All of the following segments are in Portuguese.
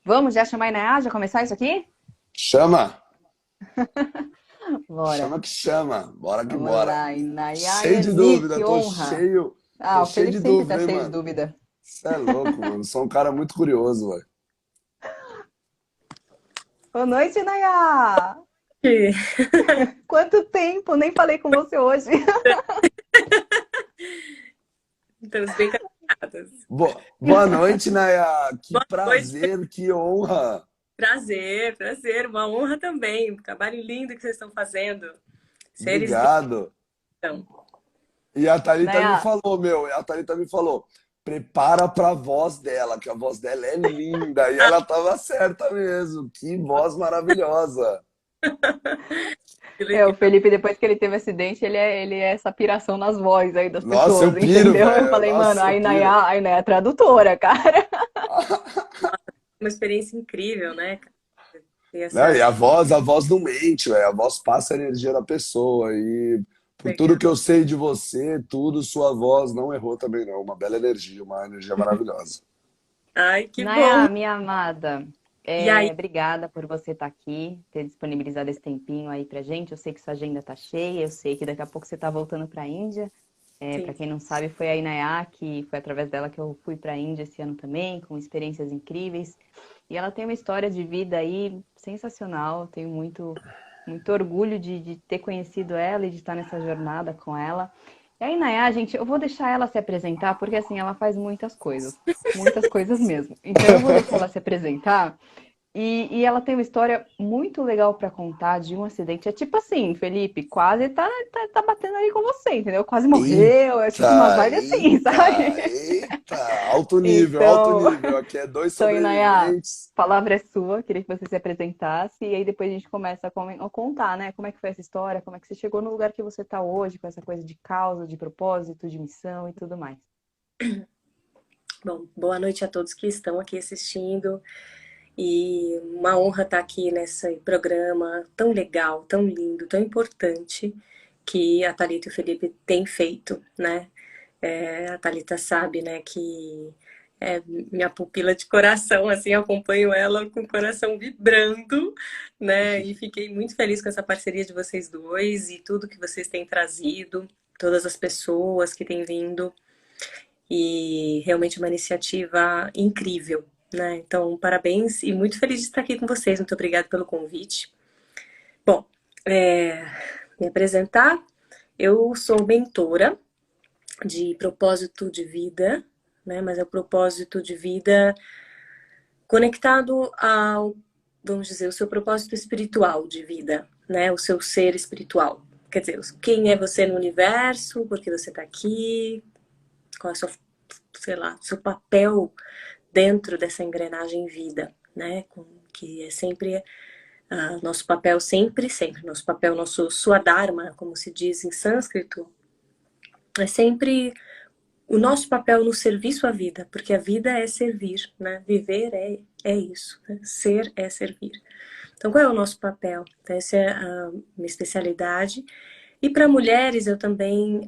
Vamos já chamar a Inayá? Já começar isso aqui? Chama! Bora. Chama que chama! Bora que Vamos bora! lá, Inayá Cheio de Eli, dúvida, que honra. tô Ah, o cheio Felipe de sempre tá dúvida, hein, cheio de mano? dúvida. Você é louco, mano. Sou um cara muito curioso, velho. Boa noite, Inayá! Que- Quanto tempo? Nem falei com você hoje. Estamos bem conectadas. Boa noite, Naya. Que Boa noite, prazer, que honra. prazer, prazer, uma honra também. Um trabalho lindo que vocês estão fazendo. Seres de Obrigado. então. E a Thalita me Inayá, falou, a Thalita me falou, prepara pra voz dela, que a voz dela é linda. E ela tava certa mesmo. Que voz maravilhosa. Que o legal. Felipe, depois que ele teve acidente, ele é essa piração nas vozes aí das Nossa, pessoas, eu piro, entendeu? Eu velho. falei, mano, Nossa, eu piro. a Inayá é tradutora, cara. Uma experiência incrível, né? Ter Não, essa e a voz não mente, velho. A voz passa a energia da pessoa. E por tudo legal. que eu sei de você, tudo, sua voz não errou também, não. Uma bela energia, uma energia maravilhosa. Ai, que bom. Nayá, minha amada, E aí, obrigada por você estar aqui, ter disponibilizado esse tempinho aí pra gente. Eu sei que sua agenda tá cheia, eu sei que daqui a pouco você tá voltando pra Índia. Para sim. quem não sabe, foi a Inayá que foi através dela que eu fui pra Índia esse ano também, com experiências incríveis. E ela tem uma história de vida aí sensacional. Eu tenho muito orgulho de ter conhecido ela e de estar nessa jornada com ela. E aí, Nayá, gente, eu vou deixar ela se apresentar, porque assim, ela faz muitas coisas mesmo. Então eu vou deixar ela se apresentar e ela tem uma história muito legal para contar de um acidente. É tipo assim, Felipe, quase tá batendo ali com você, entendeu? Quase morreu, é tipo umas Eita, vibes assim, sabe? eita. Alto nível, alto Então, nível. Aqui é dois então, Inayá, a sobreviventes. palavra é sua, queria que você se apresentasse e aí depois a gente começa a contar, né? Como é que foi essa história, como é que você chegou no lugar que você tá hoje, com essa coisa de causa, de propósito, de missão e tudo mais. Bom, boa noite a todos que estão aqui assistindo. E uma honra estar aqui nesse programa tão legal, tão lindo, tão importante que a Thalita e o Felipe têm feito, né? A Thalita sabe, né, que é minha pupila de coração, assim, eu acompanho ela com o coração vibrando, né? E fiquei muito feliz com essa parceria de vocês dois e tudo que vocês têm trazido, todas as pessoas que têm vindo. E realmente uma iniciativa incrível, né? Então, parabéns e muito feliz de estar aqui com vocês. Muito obrigada pelo convite. Bom, me apresentar, eu sou mentora de propósito de vida, né? Mas é o propósito de vida conectado ao, vamos dizer, o seu propósito espiritual de vida, né? O seu ser espiritual. Quer dizer, quem é você no universo, por que você está aqui, qual é o seu, sei lá, seu papel dentro dessa engrenagem vida, né? Que é sempre nosso papel, sempre, nosso papel, nosso swadharma, como se diz em sânscrito, é sempre o nosso papel no serviço à vida, porque a vida é servir, né? Viver é isso, né? Ser é servir. Então, qual é o nosso papel? Então, essa é a minha especialidade. E para mulheres, eu também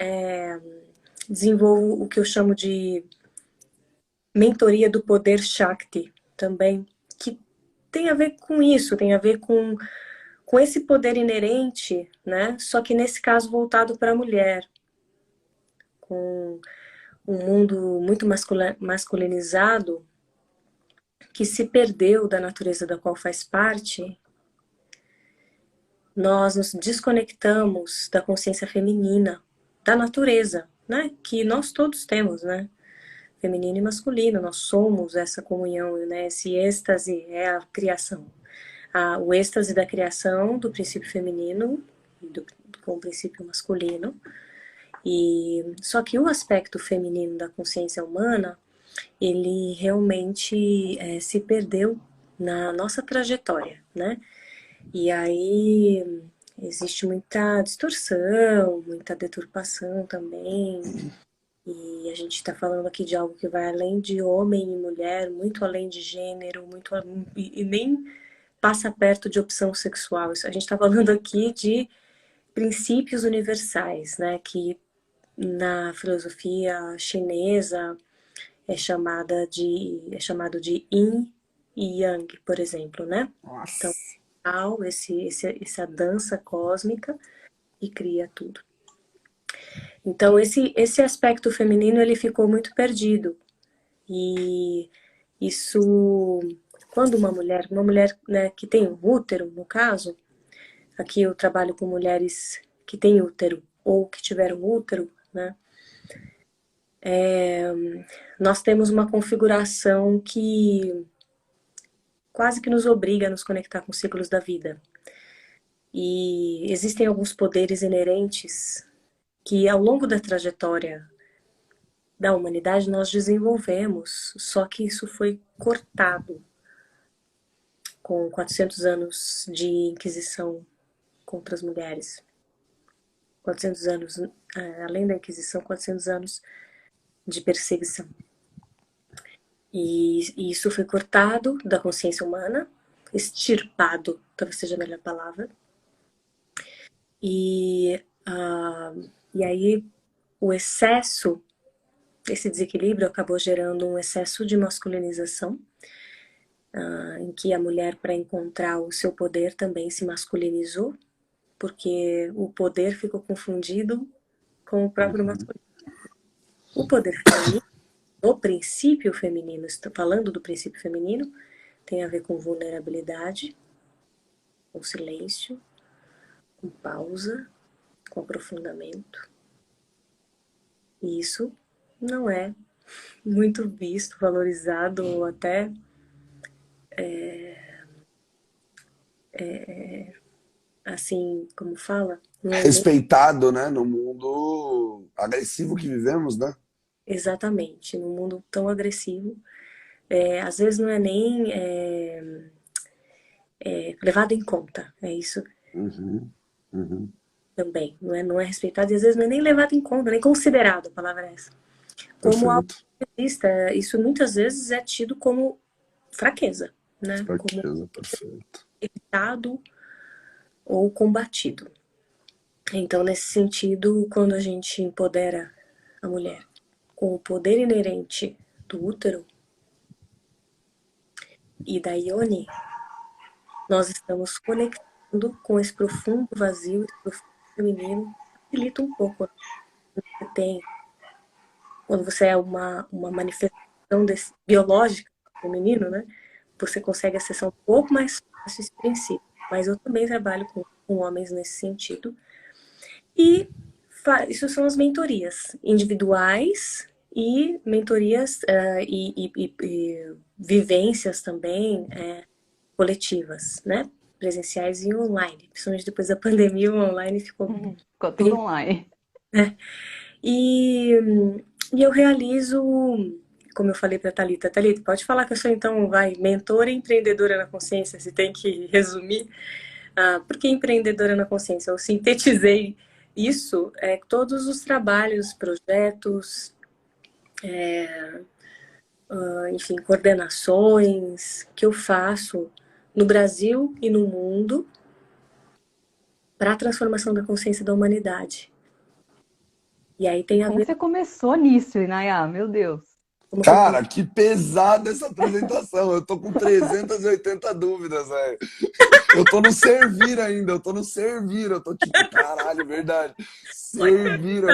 desenvolvo o que eu chamo de mentoria do poder Shakti, também, que tem a ver com isso, tem a ver com esse poder inerente, né? Só que nesse caso voltado para a mulher, com um mundo muito masculinizado que se perdeu da natureza da qual faz parte, nós nos desconectamos da consciência feminina, da natureza, né? Que nós todos temos, né? Feminino e masculino, nós somos essa comunhão, né? Esse êxtase é a criação. O êxtase da criação do princípio feminino com o princípio masculino. E só que o aspecto feminino da consciência humana, ele realmente se perdeu na nossa trajetória, né? E aí existe muita distorção, muita deturpação também. E a gente está falando aqui de algo que vai além de homem e mulher, muito além de gênero, e nem passa perto de opção sexual. A gente está falando aqui de princípios universais, né? Que na filosofia chinesa é chamado de Yin e Yang, por exemplo, né? Nossa. Então, essa dança cósmica que cria tudo. Então, esse aspecto feminino, ele ficou muito perdido. E isso, quando uma mulher, né, que tem um útero, no caso, aqui eu trabalho com mulheres que têm útero ou que tiveram útero, né? Nós temos uma configuração que quase que nos obriga a nos conectar com os ciclos da vida. E existem alguns poderes inerentes que ao longo da trajetória da humanidade nós desenvolvemos, só que isso foi cortado com 400 anos de Inquisição contra as mulheres. 400 anos, além da Inquisição, 400 anos de perseguição. E isso foi cortado da consciência humana, extirpado, talvez seja a melhor palavra. E aí o excesso, esse desequilíbrio acabou gerando um excesso de masculinização, em que a mulher, para encontrar o seu poder, também se masculinizou, porque o poder ficou confundido com o próprio masculino. O poder feminino, o princípio feminino, estou falando do princípio feminino, tem a ver com vulnerabilidade, com silêncio, com pausa, com aprofundamento. E isso não é muito visto, valorizado ou até assim, como fala? Respeitado, né? No mundo agressivo que vivemos, né? Exatamente, num mundo tão agressivo. Às vezes não é nem levado em conta, é isso também. Não é respeitado e às vezes não é nem levado em conta, nem considerado, a palavra é essa. Como algo feminista, isso muitas vezes é tido como fraqueza, né? Fraqueza, perfeito. Evitado ou combatido. Então, nesse sentido, quando a gente empodera a mulher com o poder inerente do útero e da Ione, nós estamos conectando com esse profundo vazio, esse profundo feminino, facilita um pouco. Quando você é uma manifestação biológica feminino, né? Você consegue acessar um pouco mais fácil esse princípio. Mas eu também trabalho com homens nesse sentido. E isso são as mentorias individuais e mentorias e vivências também coletivas, né? Presenciais e online. Principalmente depois da pandemia, o online ficou tudo online. E eu realizo, como eu falei para a Thalita, pode falar que eu sou então, mentora e empreendedora na consciência, se tem que resumir. Por que empreendedora na consciência? Eu sintetizei isso, todos os trabalhos, projetos, enfim, coordenações que eu faço no Brasil e no mundo para a transformação da consciência da humanidade. E aí tem a Como ver... você começou nisso, Inaya? Meu Deus. Cara, que pesada essa apresentação. Eu tô com 380 dúvidas, velho. Eu tô no servir ainda, eu tô tipo, caralho, verdade. Servir.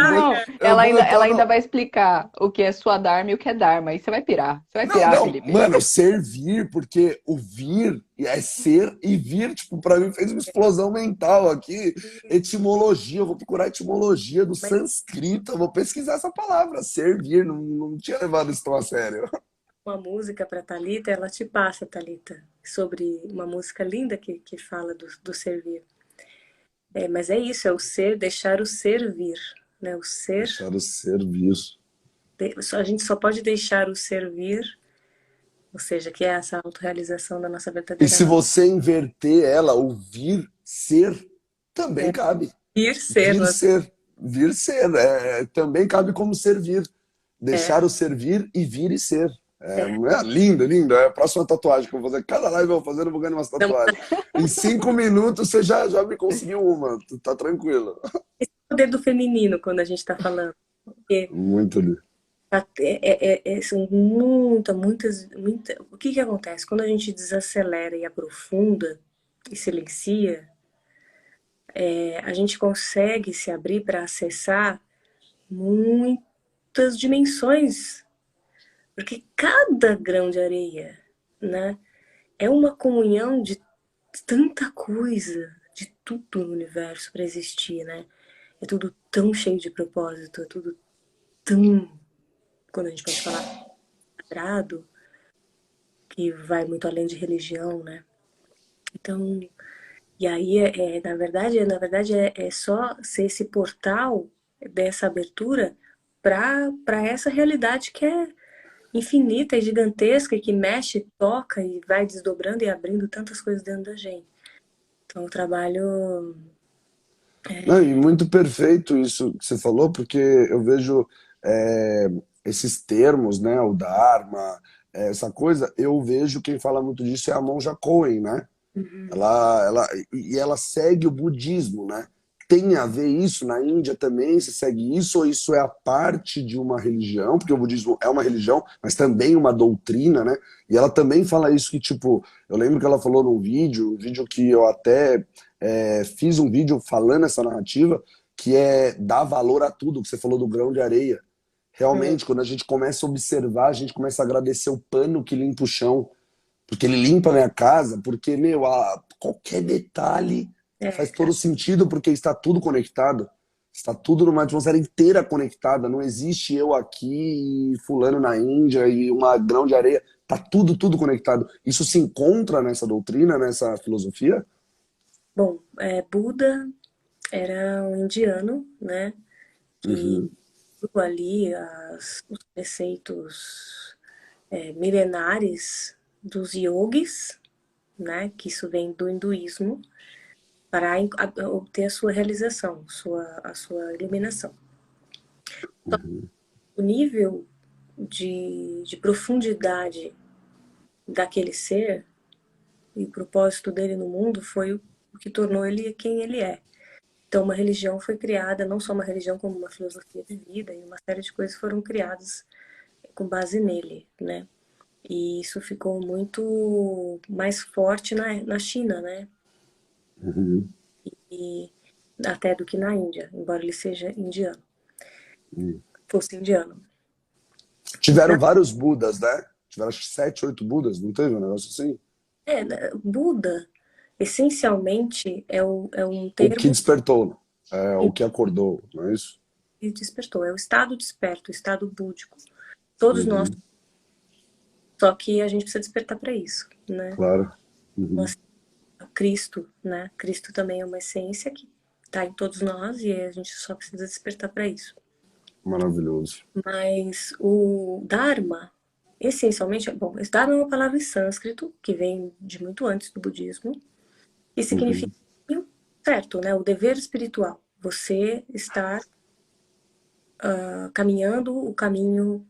Ela ainda vai explicar o que é sua Dharma e o que é Dharma. Aí você vai pirar. Você vai pirar, Felipe. Mano, servir, porque o vir é ser e vir, tipo, pra mim fez uma explosão mental aqui. Etimologia, eu vou procurar a etimologia do sânscrito, eu vou pesquisar essa palavra, servir, não tinha levado isso tão a sério. Uma música para Thalita, ela te passa, Thalita, sobre uma música linda que fala do servir. Mas é isso, é o ser, deixar o ser vir, né? O ser... Deixar o ser vir. A gente só pode deixar o ser vir, ou seja, que é essa autorrealização da nossa verdadeira... E se você inverter ela, o vir ser, também cabe. Vir ser. Vir ser. Também cabe como servir. Deixar o servir e vir e ser. Lindo, lindo. É a próxima tatuagem que eu vou fazer. Cada live eu vou fazer, eu vou ganhar umas tatuagens. Em 5 minutos você já me conseguiu uma. Tá tranquilo. Esse é o poder do feminino quando a gente está falando. Porque muito lindo. São muitas. O que acontece? Quando a gente desacelera e aprofunda e silencia, a gente consegue se abrir para acessar muitas dimensões, porque cada grão de areia, né, é uma comunhão de tanta coisa, de tudo no universo para existir, né? É tudo tão cheio de propósito, é tudo tão, quando a gente pode falar sagrado, que vai muito além de religião, né? Então, e aí na verdade é só ser esse portal dessa abertura para essa realidade que é infinita e gigantesca e que mexe, toca e vai desdobrando e abrindo tantas coisas dentro da gente. Então, o trabalho Não, e muito perfeito isso que você falou, porque eu vejo é, esses termos, né, o Dharma, essa coisa, eu vejo quem fala muito disso é a Monja Coen, né? Ela segue o budismo, né? Tem a ver isso na Índia também? Você segue isso ou isso é a parte de uma religião? Porque o budismo é uma religião, mas também uma doutrina, né? E ela também fala isso que, tipo, eu lembro que ela falou num vídeo, um vídeo que eu até fiz um vídeo falando essa narrativa, que é dar valor a tudo, que você falou do grão de areia. é, Realmente, quando a gente começa a observar, a gente começa a agradecer o pano que limpa o chão, porque ele limpa a minha casa, porque, meu, qualquer detalhe faz todo cara. sentido, porque está tudo conectado. Está tudo numa atmosfera inteira conectada. Não existe eu aqui e fulano na Índia e uma grão de areia. Está tudo conectado. Isso se encontra nessa doutrina, nessa filosofia? Bom, Buda era um indiano, né? Que Uhum, viu ali os preceitos milenares dos yogis, né? Que isso vem do hinduísmo, para obter a sua realização, a sua iluminação. uhum, O nível de profundidade daquele ser e o propósito dele no mundo foi o que tornou ele quem ele é. Então, uma religião foi criada, não só uma religião, como uma filosofia de vida, e uma série de coisas foram criadas com base nele, né? E isso ficou muito mais forte na China, né? uhum, E até do que na Índia, embora ele seja indiano, uhum. fosse indiano. Tiveram vários Budas, né? Tiveram acho que 7, 8 Budas, não teve um negócio assim? Buda, essencialmente, é um O que termo despertou, o que acordou, não é isso? que despertou, é o estado desperto, o estado búdico. Todos nós, Uhum, só que a gente precisa despertar para isso, né? claro. Então, Uhum, assim, Cristo, né? Cristo também é uma essência que está em todos nós e a gente só precisa despertar para isso. maravilhoso. Mas o Dharma, essencialmente, bom, esse Dharma é uma palavra em sânscrito que vem de muito antes do budismo e significa Uhum, certo, né? O dever espiritual. Você estar caminhando o caminho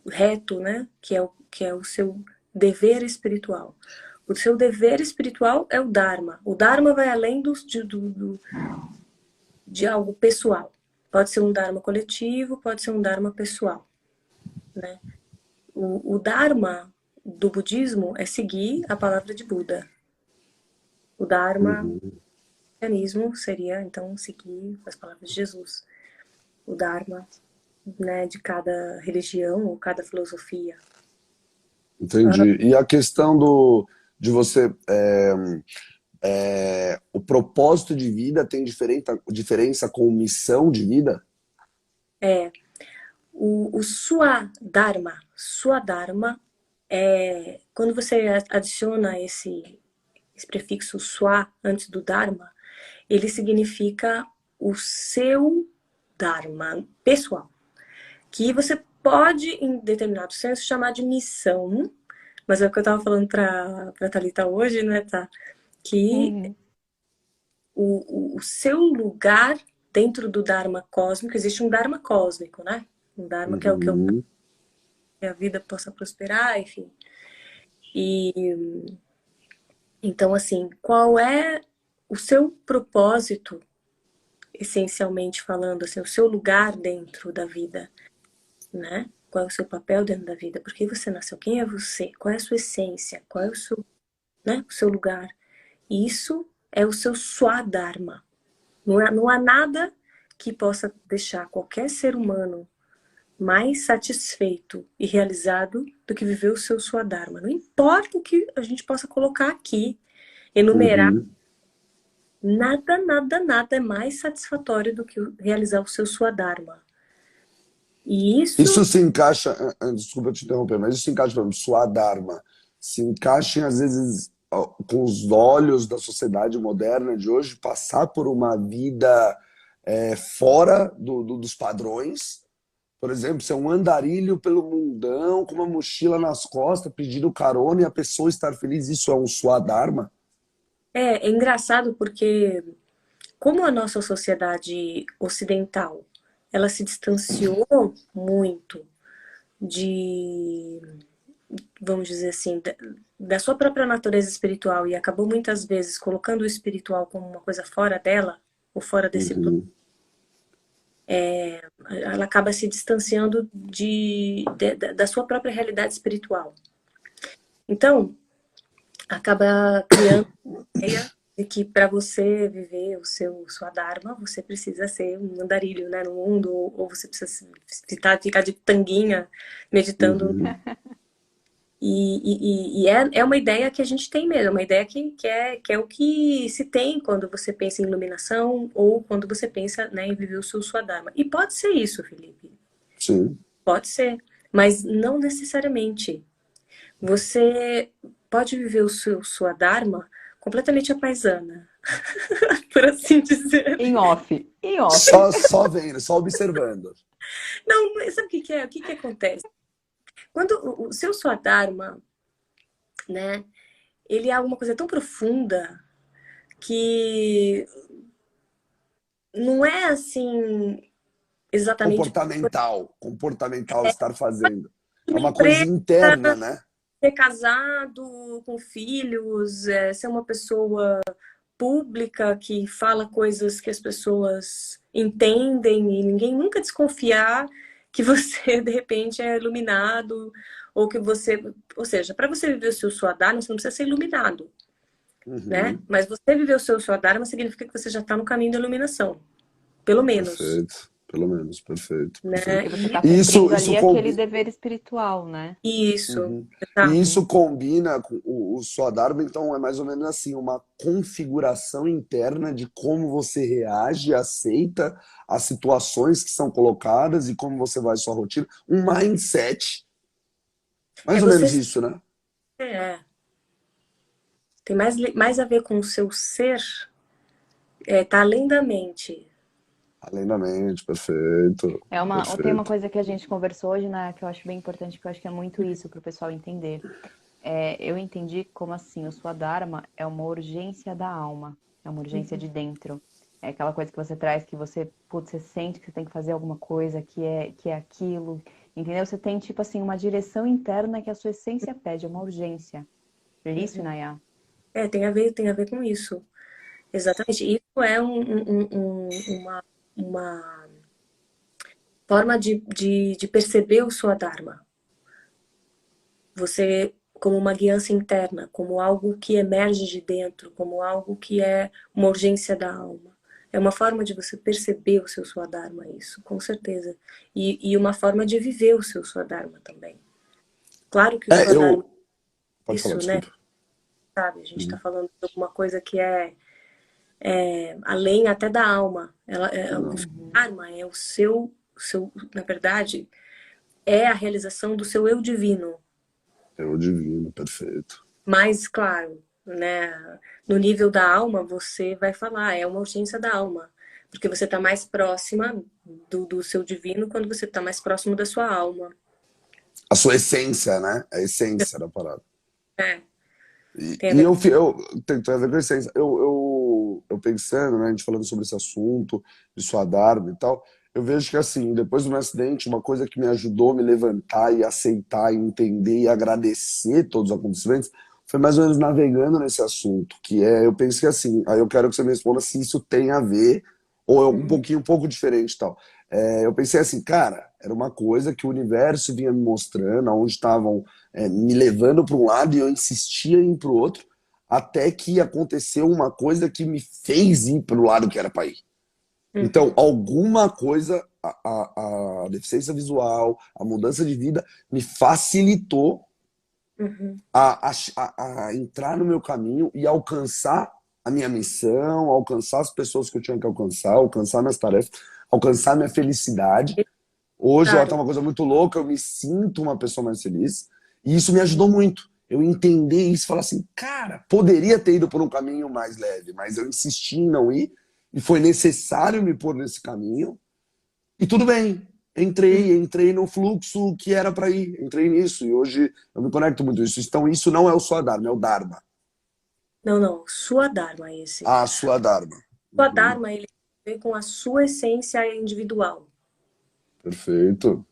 reto, né? Que é o seu dever espiritual. O seu dever espiritual é o Dharma. O Dharma vai além de algo pessoal. Pode ser um Dharma coletivo, pode ser um Dharma pessoal, né? O Dharma do budismo é seguir a palavra de Buda. O Dharma do uhum. cristianismo seria, então, seguir as palavras de Jesus. O Dharma, né, de cada religião ou cada filosofia. Entendi. E a questão de você. O propósito de vida tem diferença com missão de vida? É, o Swadharma é quando você adiciona esse prefixo Swa antes do Dharma, ele significa o seu Dharma pessoal, que você pode, em determinado senso, chamar de missão, mas é o que eu estava falando para Thalita hoje, né, tá? Que Uhum. o seu lugar dentro do Dharma cósmico, existe um Dharma cósmico, né? Um Dharma que é o que Uhum. a vida possa prosperar, enfim. E então, assim, qual é o seu propósito, essencialmente falando, assim, o seu lugar dentro da vida? né? Qual é o seu papel dentro da vida? Por que você nasceu? Quem é você? Qual é a sua essência? Qual é o seu, né, o seu lugar? E isso é o seu Swadharma. Não há nada que possa deixar qualquer ser humano mais satisfeito e realizado do que viver o seu Swadharma. Não importa o que a gente possa colocar aqui, enumerar, Uhum. nada, nada, nada é mais satisfatório do que realizar o seu Swadharma. E Isso isso se encaixa, desculpa te interromper, mas isso se encaixa, por exemplo, Swadharma, se encaixa, às vezes, com os olhos da sociedade moderna de hoje, passar por uma vida fora dos padrões. Por exemplo, ser um andarilho pelo mundão, com uma mochila nas costas, pedindo carona e a pessoa estar feliz, isso é um Swadharma? é engraçado porque como a nossa sociedade ocidental, ela se distanciou muito de, vamos dizer assim, da sua própria natureza espiritual e acabou muitas vezes colocando o espiritual como uma coisa fora dela, ou fora desse plano, Uhum. ela acaba se distanciando da sua própria realidade espiritual. Então, acaba criando a ideia de que para você viver sua Dharma, você precisa ser um andarilho, né, no mundo, ou você precisa ficar de tanguinha meditando. Uhum. E é uma ideia que a gente tem mesmo, é uma ideia que é o que se tem quando você pensa em iluminação ou quando você pensa, né, em viver o seu Swadharma. E pode ser isso, Felipe, Sim. pode ser, mas não necessariamente. Você pode viver o seu Swadharma completamente à paisana, por assim dizer. Em off, em off. Só vendo, só observando. Não, mas sabe o que é? O que acontece? Quando o seu Swadharma, né, ele é alguma coisa tão profunda que não é assim exatamente Comportamental estar fazendo. É uma uma coisa empresa, interna, né? ser casado, com filhos, ser uma pessoa pública que fala coisas que as pessoas entendem e ninguém nunca desconfiar que você de repente é iluminado ou que você, ou seja, para você viver o seu Swadharma, você não precisa ser iluminado, né? Uhum. Mas você viver o seu Swadharma significa que você já está no caminho da iluminação, pelo menos, Perfeito. Pelo menos, perfeito, né? E você está E cumprindo isso ali aquele combina. dever espiritual, né? Isso, Uhum. E exato. isso combina com o Swadharma, então é mais ou menos assim, uma configuração interna de como você reage, aceita as situações que são colocadas e como você vai sua rotina. Um mindset. É Mais ou você menos isso, né? é, tem mais a ver com o seu ser, tá além da mente. Além da mente, perfeito, Tem uma perfeito. coisa que a gente conversou hoje, né, que eu acho bem importante, que eu acho que é muito isso para o pessoal entender. Eu entendi como assim, o Swadharma é uma urgência da alma, é uma urgência de dentro. É aquela coisa que você traz, que você, putz, você sente que você tem que fazer alguma coisa, que é aquilo, entendeu? Você tem, tipo assim, uma direção interna que a sua essência pede, é uma urgência. É isso, Inayá? Tem a ver com isso. Exatamente. Isso é uma forma de perceber o sua Dharma. Você, como uma guiança interna, como algo que emerge de dentro, como algo que é uma urgência da alma. É uma forma de você perceber o seu Swadharma, isso, com certeza. E uma forma de viver o seu Swadharma também. Claro que o Swadharma, Eu. Pode falar, isso, né? desculpa. Sabe, a gente está falando de alguma coisa que além até da alma. O Não, Dharma é na verdade, é a realização do seu eu divino. é o divino, perfeito. Mas, claro, né, no nível da alma, você vai falar, é uma urgência da alma. Porque você está mais próxima do seu divino quando você está mais próximo da sua alma. A sua essência, né? A essência da parada. É, E, tem a e ver eu tem a ver com a essência. Eu pensando, né, a gente falando sobre esse assunto, de sua Dharma e tal, eu vejo que assim, depois do meu acidente, uma coisa que me ajudou a me levantar e aceitar, e entender e agradecer todos os acontecimentos, foi mais ou menos navegando nesse assunto, que eu penso que assim, aí eu quero que você me responda se isso tem a ver, ou é um pouco diferente e tal. Eu pensei assim, cara, era uma coisa que o universo vinha me mostrando, aonde estavam me levando para um lado e eu insistia em ir para o outro, até que aconteceu uma coisa que me fez ir para o lado que era para ir. Então, Uhum, alguma coisa, a deficiência visual, a mudança de vida, me facilitou uhum. a entrar no meu caminho e alcançar a minha missão, alcançar as pessoas que eu tinha que alcançar, alcançar minhas tarefas, alcançar minha felicidade. Hoje ela tá Claro. uma coisa muito louca, eu me sinto uma pessoa mais feliz. E isso me ajudou muito. Eu entender isso, falar assim, cara, poderia ter ido por um caminho mais leve, mas eu insisti em não ir, e foi necessário me pôr nesse caminho, e tudo bem. Entrei no fluxo que era para ir, entrei nisso, e hoje eu me conecto muito com isso. Então, isso não é o Swadharma, é o Dharma. Não, não. Sua Dharma esse. A Swadharma. Sua Uhum. Dharma, ele tem a ver com a sua essência individual. Perfeito.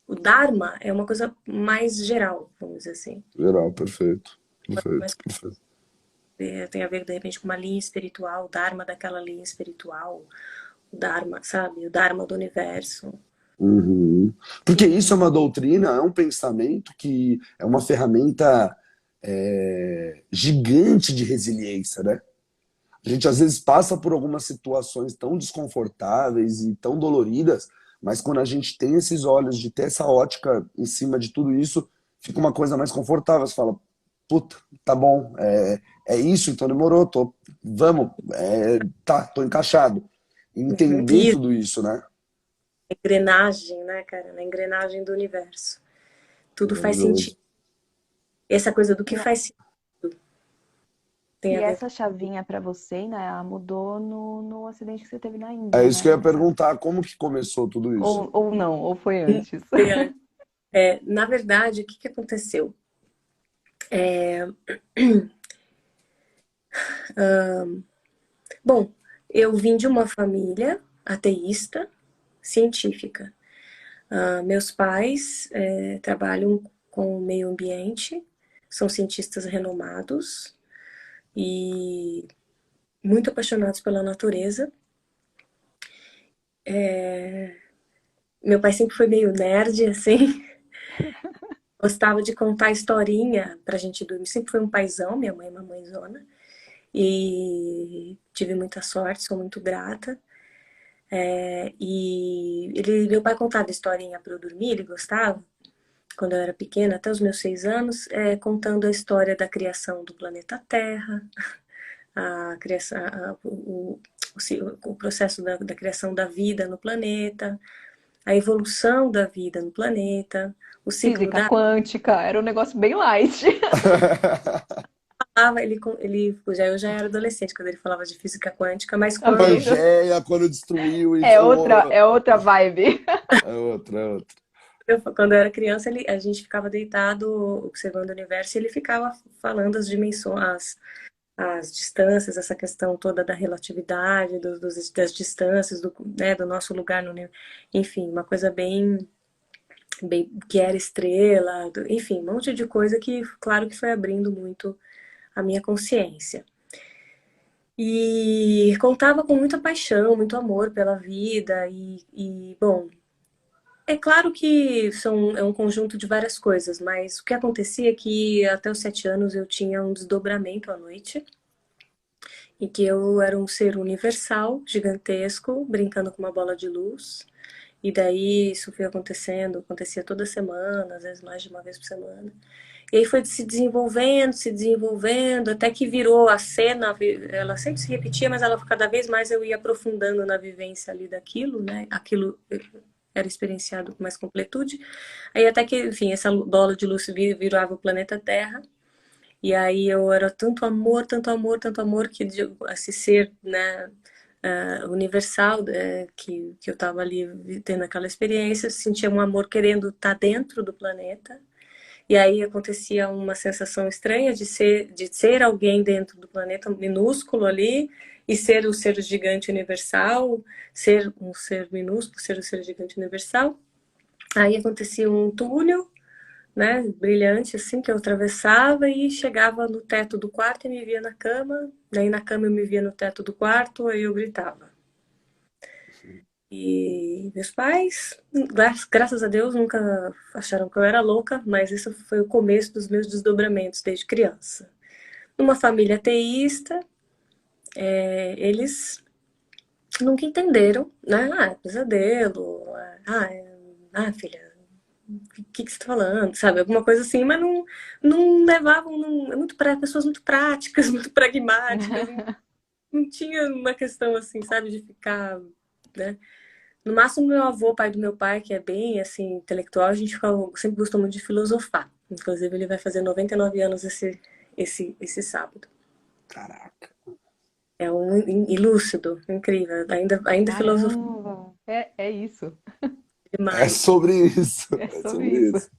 O Dharma é uma coisa mais geral, vamos dizer assim. Geral, perfeito. Mais Perfeito, perfeito. tem a ver, de repente, com uma linha espiritual, o Dharma daquela linha espiritual, o Dharma, sabe? O Dharma do universo. Uhum. Porque isso é uma doutrina, é um pensamento que é uma ferramenta gigante de resiliência, né? A gente às vezes passa por algumas situações tão desconfortáveis e tão doloridas, mas quando a gente tem esses olhos de ter essa ótica em cima de tudo isso, fica uma coisa mais confortável. Você fala, puta, tá bom, é isso, então demorou, vamos, tô encaixado. Uhum. Entender E tudo isso, né? a engrenagem, né, cara? Na engrenagem do universo. Tudo faz sentido. Maravilhoso. Essa coisa do E, que faz sentido tem e a ver essa chavinha para você, né, ela mudou no acidente que você teve na É Índia, isso que eu né? ia perguntar, como que começou tudo isso? Ou não, ou foi com. antes. Na verdade, o que que aconteceu? Bom, eu vim de uma família ateísta, científica. Meus pais trabalham com o meio ambiente, são cientistas renomados e muito apaixonados pela natureza. Meu pai sempre foi meio nerd, assim, gostava de contar historinha pra gente dormir. Sempre foi um paizão, minha mãe é uma mãezona. E tive muita sorte, sou muito grata. Meu pai contava historinha para eu dormir, ele gostava, quando eu era pequena, até os meus 6 anos, contando a história da criação do planeta Terra, a criação, o processo da criação da vida no planeta, a evolução da vida no planeta, o ciclo Física da quântica, era um negócio bem light. água. Eu já era adolescente quando ele falava de física quântica, mas Tá quando vendo? Pangeia, quando destruiu e É outra vibe. é outra, é outra. quando eu era criança, a gente ficava deitado observando o universo e ele ficava falando as dimensões, as distâncias, essa questão toda da relatividade, das distâncias, né, do nosso lugar no universo. Enfim, uma coisa bem que era estrela, enfim, um monte de coisa que, claro que foi abrindo muito a minha consciência. E contava com muita paixão, muito amor pela vida bom, é claro que é um conjunto de várias coisas, mas o que acontecia é que até os 7 anos eu tinha um desdobramento à noite, e que eu era um ser universal, gigantesco, brincando com uma bola de luz. E daí isso foi acontecendo, acontecia toda semana, às vezes mais de uma vez por semana. E aí foi se desenvolvendo, até que virou a cena, ela sempre se repetia, mas ela cada vez mais eu ia aprofundando na vivência ali daquilo, né? Aquilo era experienciado com mais completude. Aí até que, enfim, essa bola de luz virava o planeta Terra. E aí eu era tanto amor, tanto amor, tanto amor, que esse ser, né, universal, que eu estava ali tendo aquela experiência, sentia um amor querendo estar dentro do planeta. E aí acontecia uma sensação estranha de ser alguém dentro do planeta minúsculo ali, e ser o ser gigante universal, ser um ser minúsculo, ser o ser gigante universal. Aí acontecia um túnel, né, brilhante, assim, que eu atravessava e chegava no teto do quarto e me via na cama. Daí na cama eu me via no teto do quarto, aí eu gritava. E meus pais, graças a Deus, nunca acharam que eu era louca, mas isso foi o começo dos meus desdobramentos desde criança. Numa família ateísta, eles nunca entenderam, né? Ah, é pesadelo, filha, o que você tá falando, sabe? Alguma coisa assim, mas não levavam, é muito pessoas muito práticas, muito pragmáticas, não tinha uma questão assim, sabe, de ficar, né? No máximo, meu avô, pai do meu pai, que é bem, assim, intelectual, a gente sempre gostou muito de filosofar. Inclusive, ele vai fazer 99 anos esse sábado. Caraca. É um ilúcido, incrível, ainda filosofia Caramba! É isso. É demais. sobre isso. É É sobre sobre isso. isso.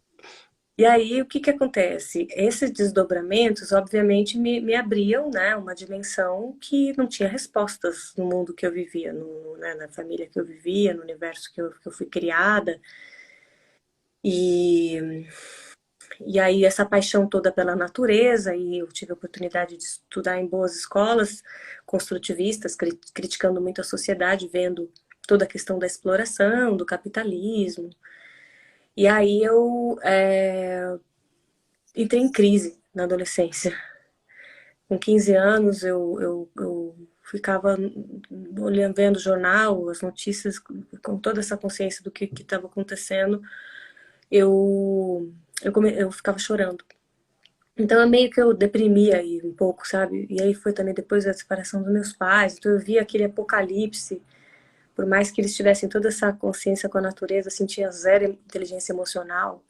E aí, o que que acontece? Esses desdobramentos, obviamente, me abriam, né, uma dimensão que não tinha respostas no mundo que eu vivia, né, na família que eu vivia, no universo que eu fui criada. E E aí, essa paixão toda pela natureza, e eu tive a oportunidade de estudar em boas escolas construtivistas, criticando muito a sociedade, vendo toda a questão da exploração, do capitalismo. E aí eu entrei em crise na adolescência. Com 15 anos, eu ficava olhando, vendo o jornal, as notícias, com toda essa consciência do que estava acontecendo, eu ficava chorando. Então, é meio que eu deprimia aí um pouco, sabe? E aí foi também depois da separação dos meus pais. Então, eu via aquele apocalipse. Por mais que eles tivessem toda essa consciência com a natureza, eu sentia zero inteligência emocional.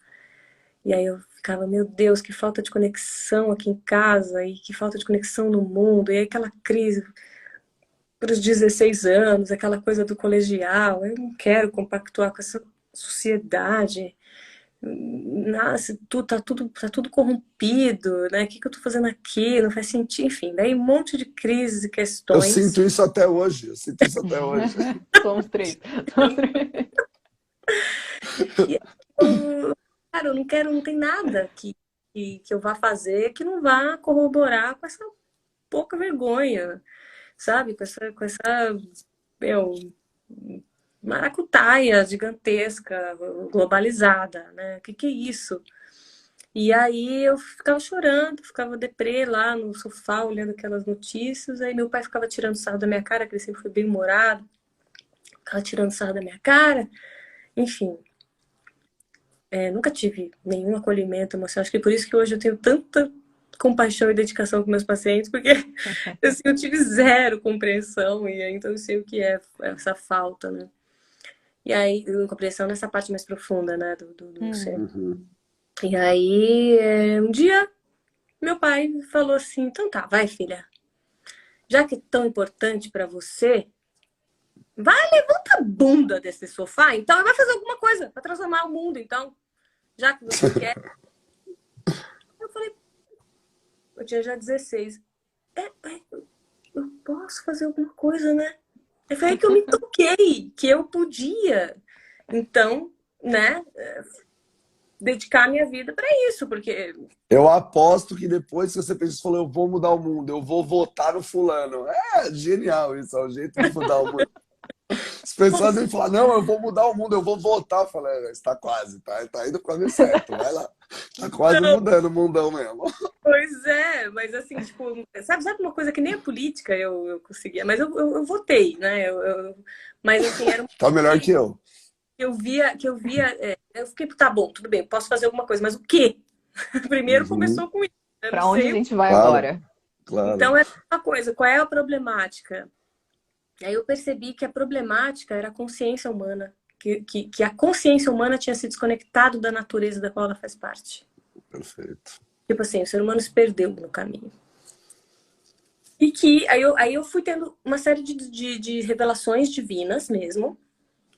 E aí eu ficava, meu Deus, que falta de conexão aqui em casa e que falta de conexão no mundo. E aí aquela crise para os 16 anos, aquela coisa do colegial. Eu não quero compactuar com essa sociedade. Nossa, tá tudo corrompido, né? O que que eu tô fazendo aqui? Não faz sentido, enfim, daí um monte de crises e Eu questões. sinto isso até hoje. Eu sinto isso até hoje. Somos três. Somos três. E cara, eu não quero, não tem nada que eu vá fazer que não vá corroborar com essa pouca vergonha, sabe? Com essa, meu, maracutaia gigantesca, globalizada, né? Que é isso? E aí eu ficava chorando, ficava deprê lá no sofá, olhando aquelas notícias. Aí meu pai ficava tirando sarro da minha cara, que ele sempre foi bem humorado, ficava tirando sarro da minha cara. Enfim, nunca tive nenhum acolhimento emocional. Acho que por isso que hoje eu tenho tanta compaixão e dedicação com meus pacientes, porque assim, eu tive zero compreensão, e aí, então eu sei o que é essa falta, né? E aí, compreensão nessa parte mais profunda, né, do ser. Uhum. E aí, um dia, meu pai falou assim: então tá, vai, filha. Já que é tão importante para você, vai, levanta a bunda desse sofá, então, e vai fazer alguma coisa para transformar o mundo, então, já que você quer. Eu falei, eu tinha já 16. Eu posso fazer alguma coisa, né? Foi aí que eu me toquei, que eu podia, então, né, dedicar minha vida para isso, porque Eu aposto que depois que você pensa, falou, eu vou mudar o mundo, eu vou votar no fulano. É genial isso, é o jeito de mudar o mundo. As pessoas vêm falar, não, eu vou mudar o mundo, eu vou votar. Eu falo, está quase, tá indo para o caminho certo, vai lá. Tá quase não, mudando o mundão mesmo. pois é, mas assim, tipo, sabe uma coisa que nem a política eu conseguia, mas eu votei, né? Mas assim, era uma Tá coisa melhor que eu. que eu via, eu fiquei, tá bom, tudo bem, posso fazer alguma coisa, mas o quê? Primeiro Uhum. começou com isso, eu não Para onde a sei. gente vai Claro, agora? claro. Então é uma coisa, qual é a problemática? Aí eu percebi que a problemática era a consciência humana, que a consciência humana tinha se desconectado da natureza da qual ela faz parte. Perfeito. Tipo assim, o ser humano se perdeu no caminho. E que aí eu fui tendo uma série de revelações divinas mesmo,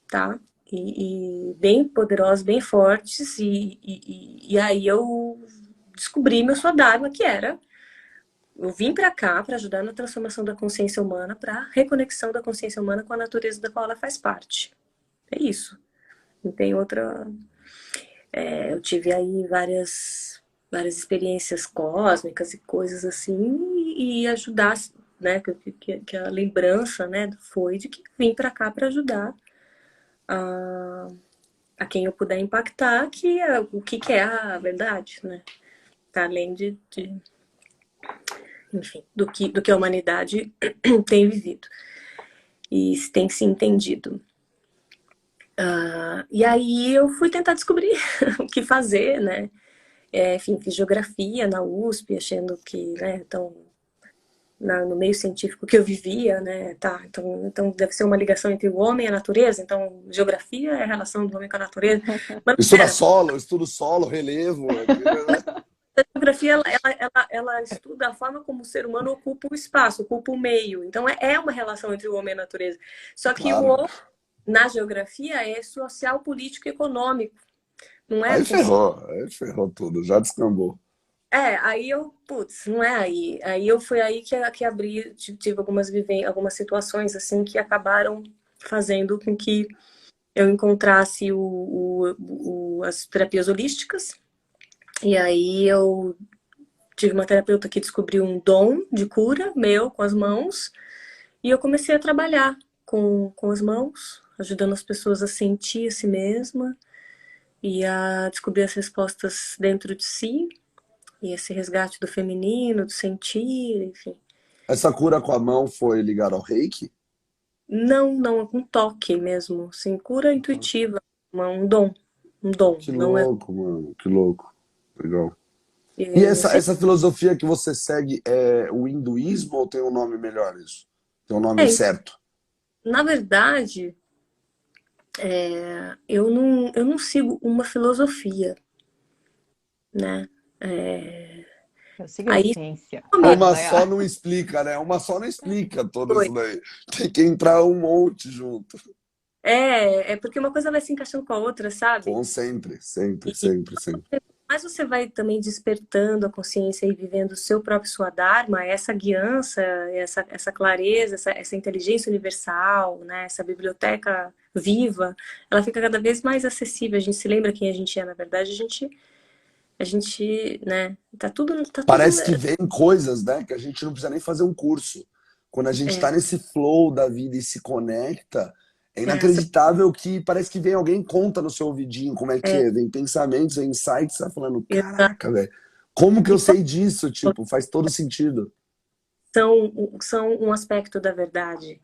tá? E bem poderosas, bem fortes. E aí eu descobri meu Swadharma, que era eu vim para cá para ajudar na transformação da consciência humana, para reconexão da consciência humana com a natureza da qual ela faz parte. É isso. Não tem outra. Eu tive aí várias experiências cósmicas e coisas assim, e ajudar, né? Que a lembrança, né, foi de que vim para cá para ajudar a, a quem eu puder impactar, o que é a verdade, né? Tá além enfim, do que a humanidade tem vivido e tem se entendido. E aí eu fui tentar descobrir o que fazer, né? Enfim, fiz geografia na USP, achando que, né, então, no meio científico que eu vivia, né, tá, então deve ser uma ligação entre o homem e a natureza, então geografia é a relação do homem com a natureza. Mas não era. Estudo solo, relevo. A geografia, ela estuda a forma como o ser humano ocupa o espaço, ocupa o meio. Então, é uma relação entre o homem e a natureza. Só que o Claro. homem, na geografia, é social, político e econômico. Não é Aí ferrou tudo, já descambou. Aí putz, não é aí. Foi aí que abri, tive algumas situações assim que acabaram fazendo com que eu encontrasse as terapias holísticas. E aí eu tive uma terapeuta que descobriu um dom de cura meu com as mãos. E eu comecei a trabalhar com as mãos, ajudando as pessoas a sentir a si mesma e a descobrir as respostas dentro de si. E esse resgate do feminino, do sentir, enfim. Essa cura com a mão foi ligada ao reiki? Não, é com toque mesmo, assim, cura intuitiva, um dom, Que não é. louco, mano, que louco. Legal. E Eu essa filosofia que você segue é o hinduísmo ou tem um nome melhor isso? Tem um nome é, certo? na verdade, eu não sigo uma filosofia, né? Eu sigo a Aí, essência. Uma Vai só lá. não explica, né? Uma só não explica todo foi. isso daí. Tem que entrar um monte junto. É porque uma coisa vai se encaixando com a outra, sabe? Com sempre, sempre, E sempre, sempre. mais você vai também despertando a consciência e vivendo o seu próprio Swadharma, essa guiança, essa clareza, essa inteligência universal, né? Essa biblioteca viva, ela fica cada vez mais acessível. A gente se lembra quem a gente é, na verdade, né? Tá tudo, Parece que vem coisas, né? Que a gente não precisa nem fazer um curso. Quando a gente é, tá nesse flow da vida e se conecta, é essa, inacreditável que parece que vem alguém e conta no seu ouvidinho como é que é, é. Vem pensamentos, vem insights, você tá falando, exato. caraca, velho, como que eu E sei disso? Tipo, faz todo sentido. são um aspecto da verdade.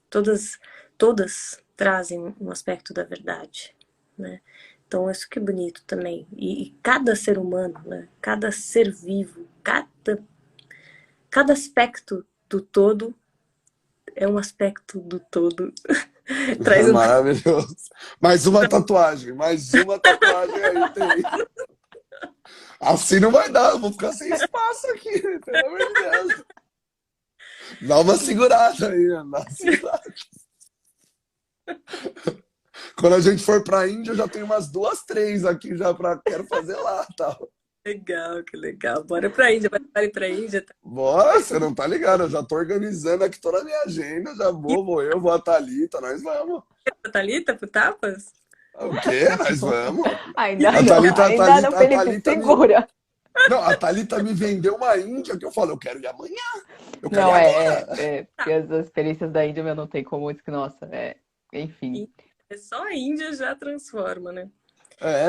Todas, todas trazem um aspecto da verdade, né? Então, isso que é bonito também. E cada ser humano, né? Cada ser vivo, cada aspecto do todo é um aspecto do todo. Traz uma... Maravilhoso. Mais uma tatuagem aí tem. Assim não vai dar, eu vou ficar sem espaço aqui, pelo amor de Deus. Dá uma segurada aí, dá uma segurada. Quando a gente for pra Índia, eu já tenho umas duas, três aqui já pra quero fazer lá, tal. Legal, que legal. Bora pra Índia, bora ir pra Índia. Tá? Bora, você não tá ligado, eu já tô organizando aqui toda a minha agenda, já vou eu, vou a Thalita, nós vamos. E Thalita pro Tapas? O quê? Nós vamos. Ainda A não, Thalita, ainda não, a Felipe, Thalita me... segura. Não, a Thalita me vendeu uma Índia que eu falo, eu quero ir amanhã. Eu quero ir Não, agora. porque as experiências da Índia eu não tem como, nossa, enfim. É só a Índia já transforma, né?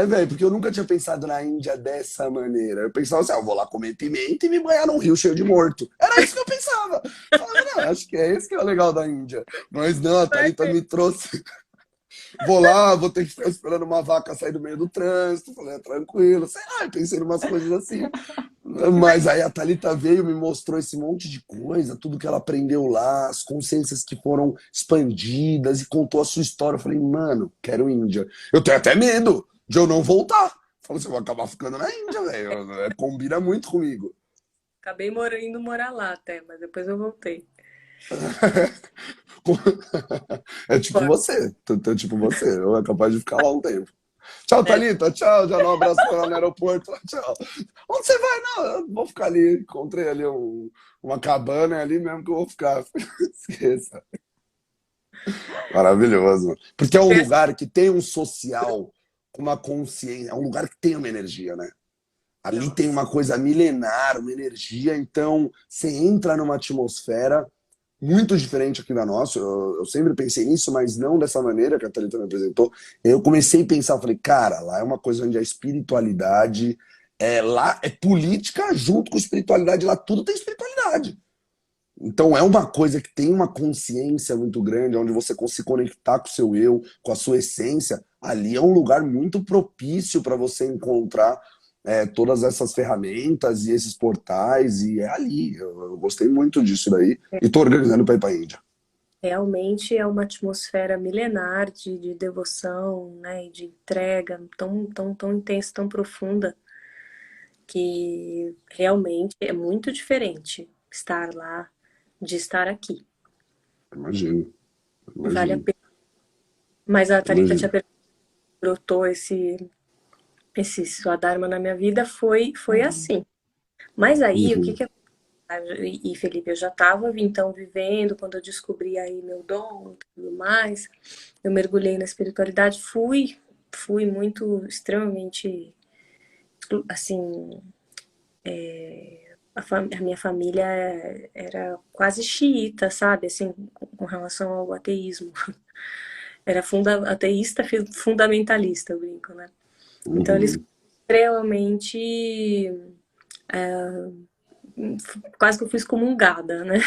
Velho, porque eu nunca tinha pensado na Índia dessa maneira. Eu pensava assim, eu vou lá comer pimenta e me banhar num rio cheio de morto. Era isso que eu pensava. Eu falava, não, acho que é esse que é o legal da Índia. Mas não, a Thalita me trouxe. Vou lá, vou ter que ficar esperando uma vaca sair do meio do trânsito. Falei, tranquilo. Sei lá, eu pensei em umas coisas assim. Mas aí a Thalita veio, me mostrou esse monte de coisa, tudo que ela aprendeu lá, as consciências que foram expandidas e contou a sua história. Eu falei, mano, quero Índia. Eu tenho até medo de eu não voltar. Falei, você vai acabar ficando na Índia, velho. Combina muito comigo. Acabei indo morar lá até, mas depois eu voltei. É tipo você. É tipo você. Eu é capaz de ficar lá um tempo. Tchau, Thalita. Tchau. Já não abraço ela no aeroporto. Tchau. Onde você vai? Não, eu vou ficar ali. Encontrei ali uma cabana ali mesmo que eu vou ficar. Esqueça. Maravilhoso. Porque é um lugar que tem um social com uma consciência. É um lugar que tem uma energia, né? Ali tem uma coisa milenar, uma energia. Então, você entra numa atmosfera muito diferente aqui da nossa. Eu sempre pensei nisso, mas não dessa maneira que a Thalita me apresentou. Eu comecei a pensar, falei, cara, lá é uma coisa onde a espiritualidade lá é política junto com espiritualidade, lá tudo tem espiritualidade. Então é uma coisa que tem uma consciência muito grande, onde você se conectar com o seu eu, com a sua essência. Ali é um lugar muito propício para você encontrar todas essas ferramentas e esses portais, e é ali. Eu gostei muito disso daí. E tô organizando para ir para a Índia. Realmente é uma atmosfera milenar de devoção, né, e de entrega tão intensa, tão profunda, que realmente é muito diferente estar lá de estar aqui. Imagino, Vale a imagino, pena. Mas a Thalita tinha imagino. perguntado, brotou esse Swadharma na minha vida, foi assim. Mas aí, o que Uhum. que e Felipe, eu já estava então vivendo, quando eu descobri aí meu dom e tudo mais, eu mergulhei na espiritualidade, fui muito, extremamente, assim, a minha família era quase xiita, sabe, assim, com relação ao ateísmo. Era ateísta fundamentalista, eu brinco, né? Então eles Uhum. extremamente, quase que eu fui excomungada, né?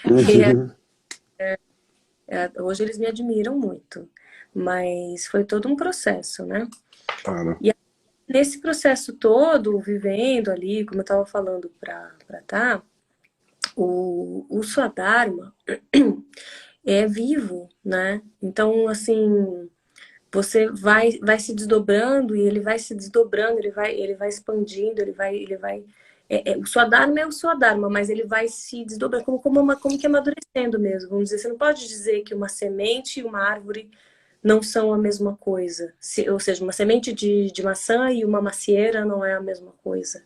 E Uhum. hoje eles me admiram muito, mas foi todo um processo, né? Cara, E nesse processo todo, vivendo ali, como eu estava falando para tá, o Swadharma é vivo, né? Então, assim, você vai se desdobrando e ele vai se desdobrando, ele vai expandindo, ele vai o Swadharma é o Swadharma, mas ele vai se desdobrando como que amadurecendo mesmo. Vamos dizer, você não pode dizer que uma semente e uma árvore não são a mesma coisa. Ou seja, uma semente de maçã e uma macieira não é a mesma coisa.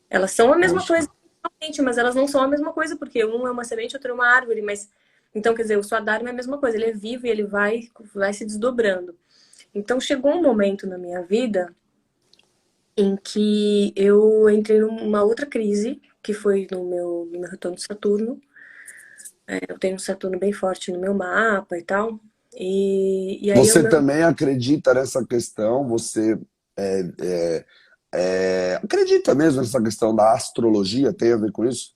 Elas são a mesma nossa. coisa, realmente, mas elas não são a mesma coisa, porque um é uma semente, outro é uma árvore. Mas então, quer dizer, o Swadharma é a mesma coisa, ele é vivo e ele vai se desdobrando. Então chegou um momento na minha vida em que eu entrei numa outra crise, que foi no meu retorno de Saturno. Eu tenho um Saturno bem forte no meu mapa e tal. E aí Você também acredita nessa questão? Você é, é, acredita mesmo nessa questão da astrologia? Tem a ver com isso?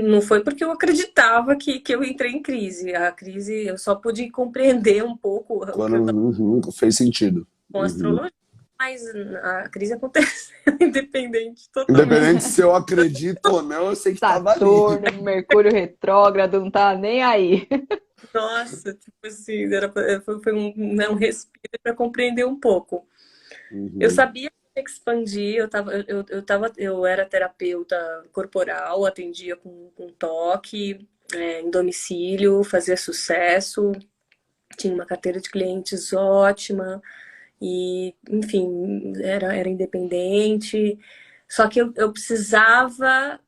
não foi porque eu acreditava que eu entrei em crise. A crise, eu só pude compreender um pouco o que Quando eu estava fez sentido. com Uhum. astrologia, mas a crise aconteceu independente totalmente. Independente se eu acredito ou não, eu sei que estava ali. Saturno, Mercúrio retrógrado, não tá nem aí. Nossa, tipo assim, foi um, né, um respiro para compreender um pouco. Eu Uhum. sabia que tinha que expandir, eu era terapeuta corporal, atendia com toque, em domicílio, fazia sucesso, tinha uma carteira de clientes ótima, e, enfim, era independente. Só que eu precisava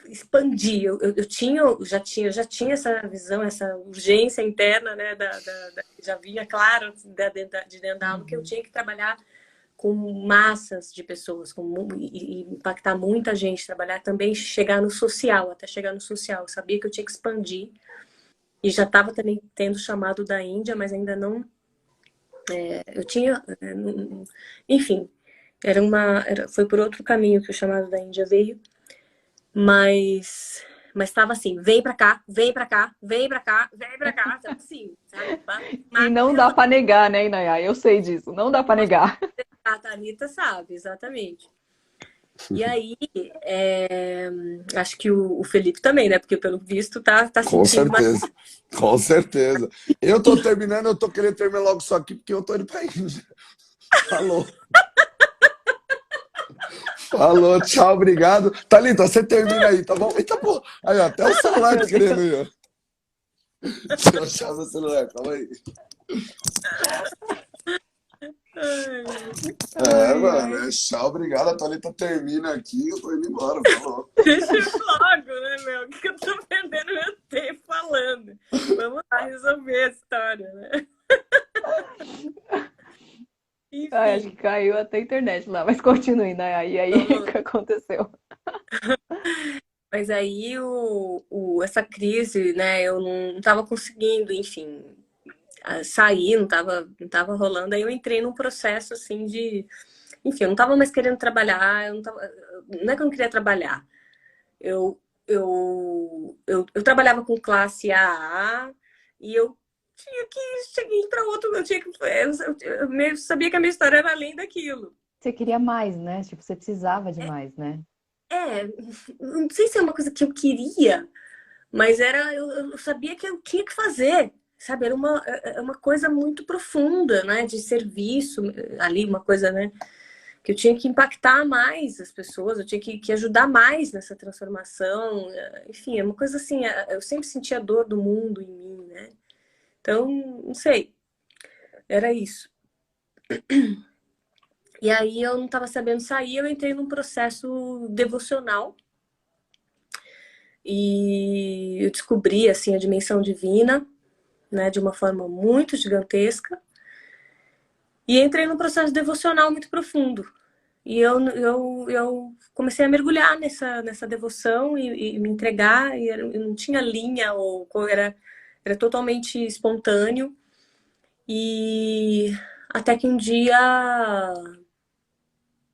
expandir. Eu já tinha essa visão, essa urgência interna, né, já vinha claro de dentro da alma que eu tinha que trabalhar com massas de pessoas, e impactar muita gente, trabalhar também, chegar no social, até chegar no social. Eu sabia que eu tinha que expandir e já estava também tendo chamado da Índia, mas ainda não. Eu tinha, enfim, foi por outro caminho que o chamado da Índia veio. Mas estava assim, vem pra cá, vem pra cá, vem pra cá, vem pra cá, tava assim, sabe? E não dá para negar, né, Inaya? Eu sei disso, não dá para negar. A Thalita sabe, exatamente. E aí, acho que o Felipe também, né? Porque pelo visto tá Com sentindo mais. certeza. Com certeza. Eu tô terminando, eu tô querendo terminar logo isso aqui, porque eu tô indo pra Índia. Falou. Falou, tchau, obrigado. Thalita, você termina aí, tá bom? Eita, pô. Aí, ó, até o Ai, celular tá meu querendo Deus. ir, ó. Deixa eu achar meu celular, calma aí. Ai, Mano, Ai. tchau, obrigado. A Thalita termina aqui, eu tô indo embora, falou. deixa eu ir logo, né, meu? Que eu tô perdendo meu tempo falando. Vamos lá resolver a história, né? Ai, acho que Enfim, caiu até a internet lá, mas continue, Inaya. E aí, vamos o lá. que aconteceu? Mas aí essa crise, né, eu não estava conseguindo, enfim, sair, não tava rolando. Aí eu entrei num processo assim de, enfim, eu não estava mais querendo trabalhar, não é que eu não queria trabalhar. Eu trabalhava com classe AA e eu tinha que seguir para outro, eu tinha que, eu sabia que a minha história era além daquilo. Você queria mais, né? Tipo, você precisava de mais, né? É, não sei se é uma coisa que eu queria, mas eu sabia que eu tinha que fazer, sabe? Era uma coisa muito profunda, né? De serviço ali, uma coisa, né? Que eu tinha que impactar mais as pessoas, eu tinha que ajudar mais nessa transformação. Enfim, é uma coisa assim, eu sempre sentia a dor do mundo em mim, né? Então, não sei, era isso. E aí eu não estava sabendo sair, eu entrei num processo devocional e eu descobri assim a dimensão divina, né, de uma forma muito gigantesca. E entrei num processo devocional muito profundo. E eu comecei a mergulhar nessa devoção e me entregar. E eu não tinha linha, era totalmente espontâneo. E até que um dia,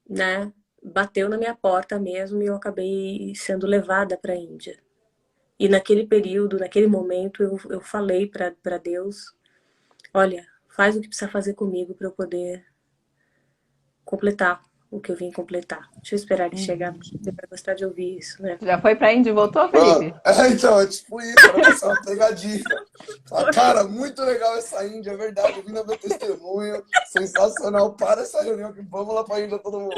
né, bateu na minha porta mesmo e eu acabei sendo levada para a Índia. E naquele período, naquele momento, eu falei para Deus: olha, faz o que precisa fazer comigo para eu poder completar o que eu vim completar. Deixa eu esperar ele chegar, Uhum. porque você vai gostar de ouvir isso, né? Já foi pra Índia e voltou, Mano, Felipe? então, é tipo isso, era pra ser uma pegadinha. Ah, cara, muito legal essa Índia, é verdade. Eu vi no meu testemunho, sensacional. Para essa reunião que vamos lá pra Índia todo mundo.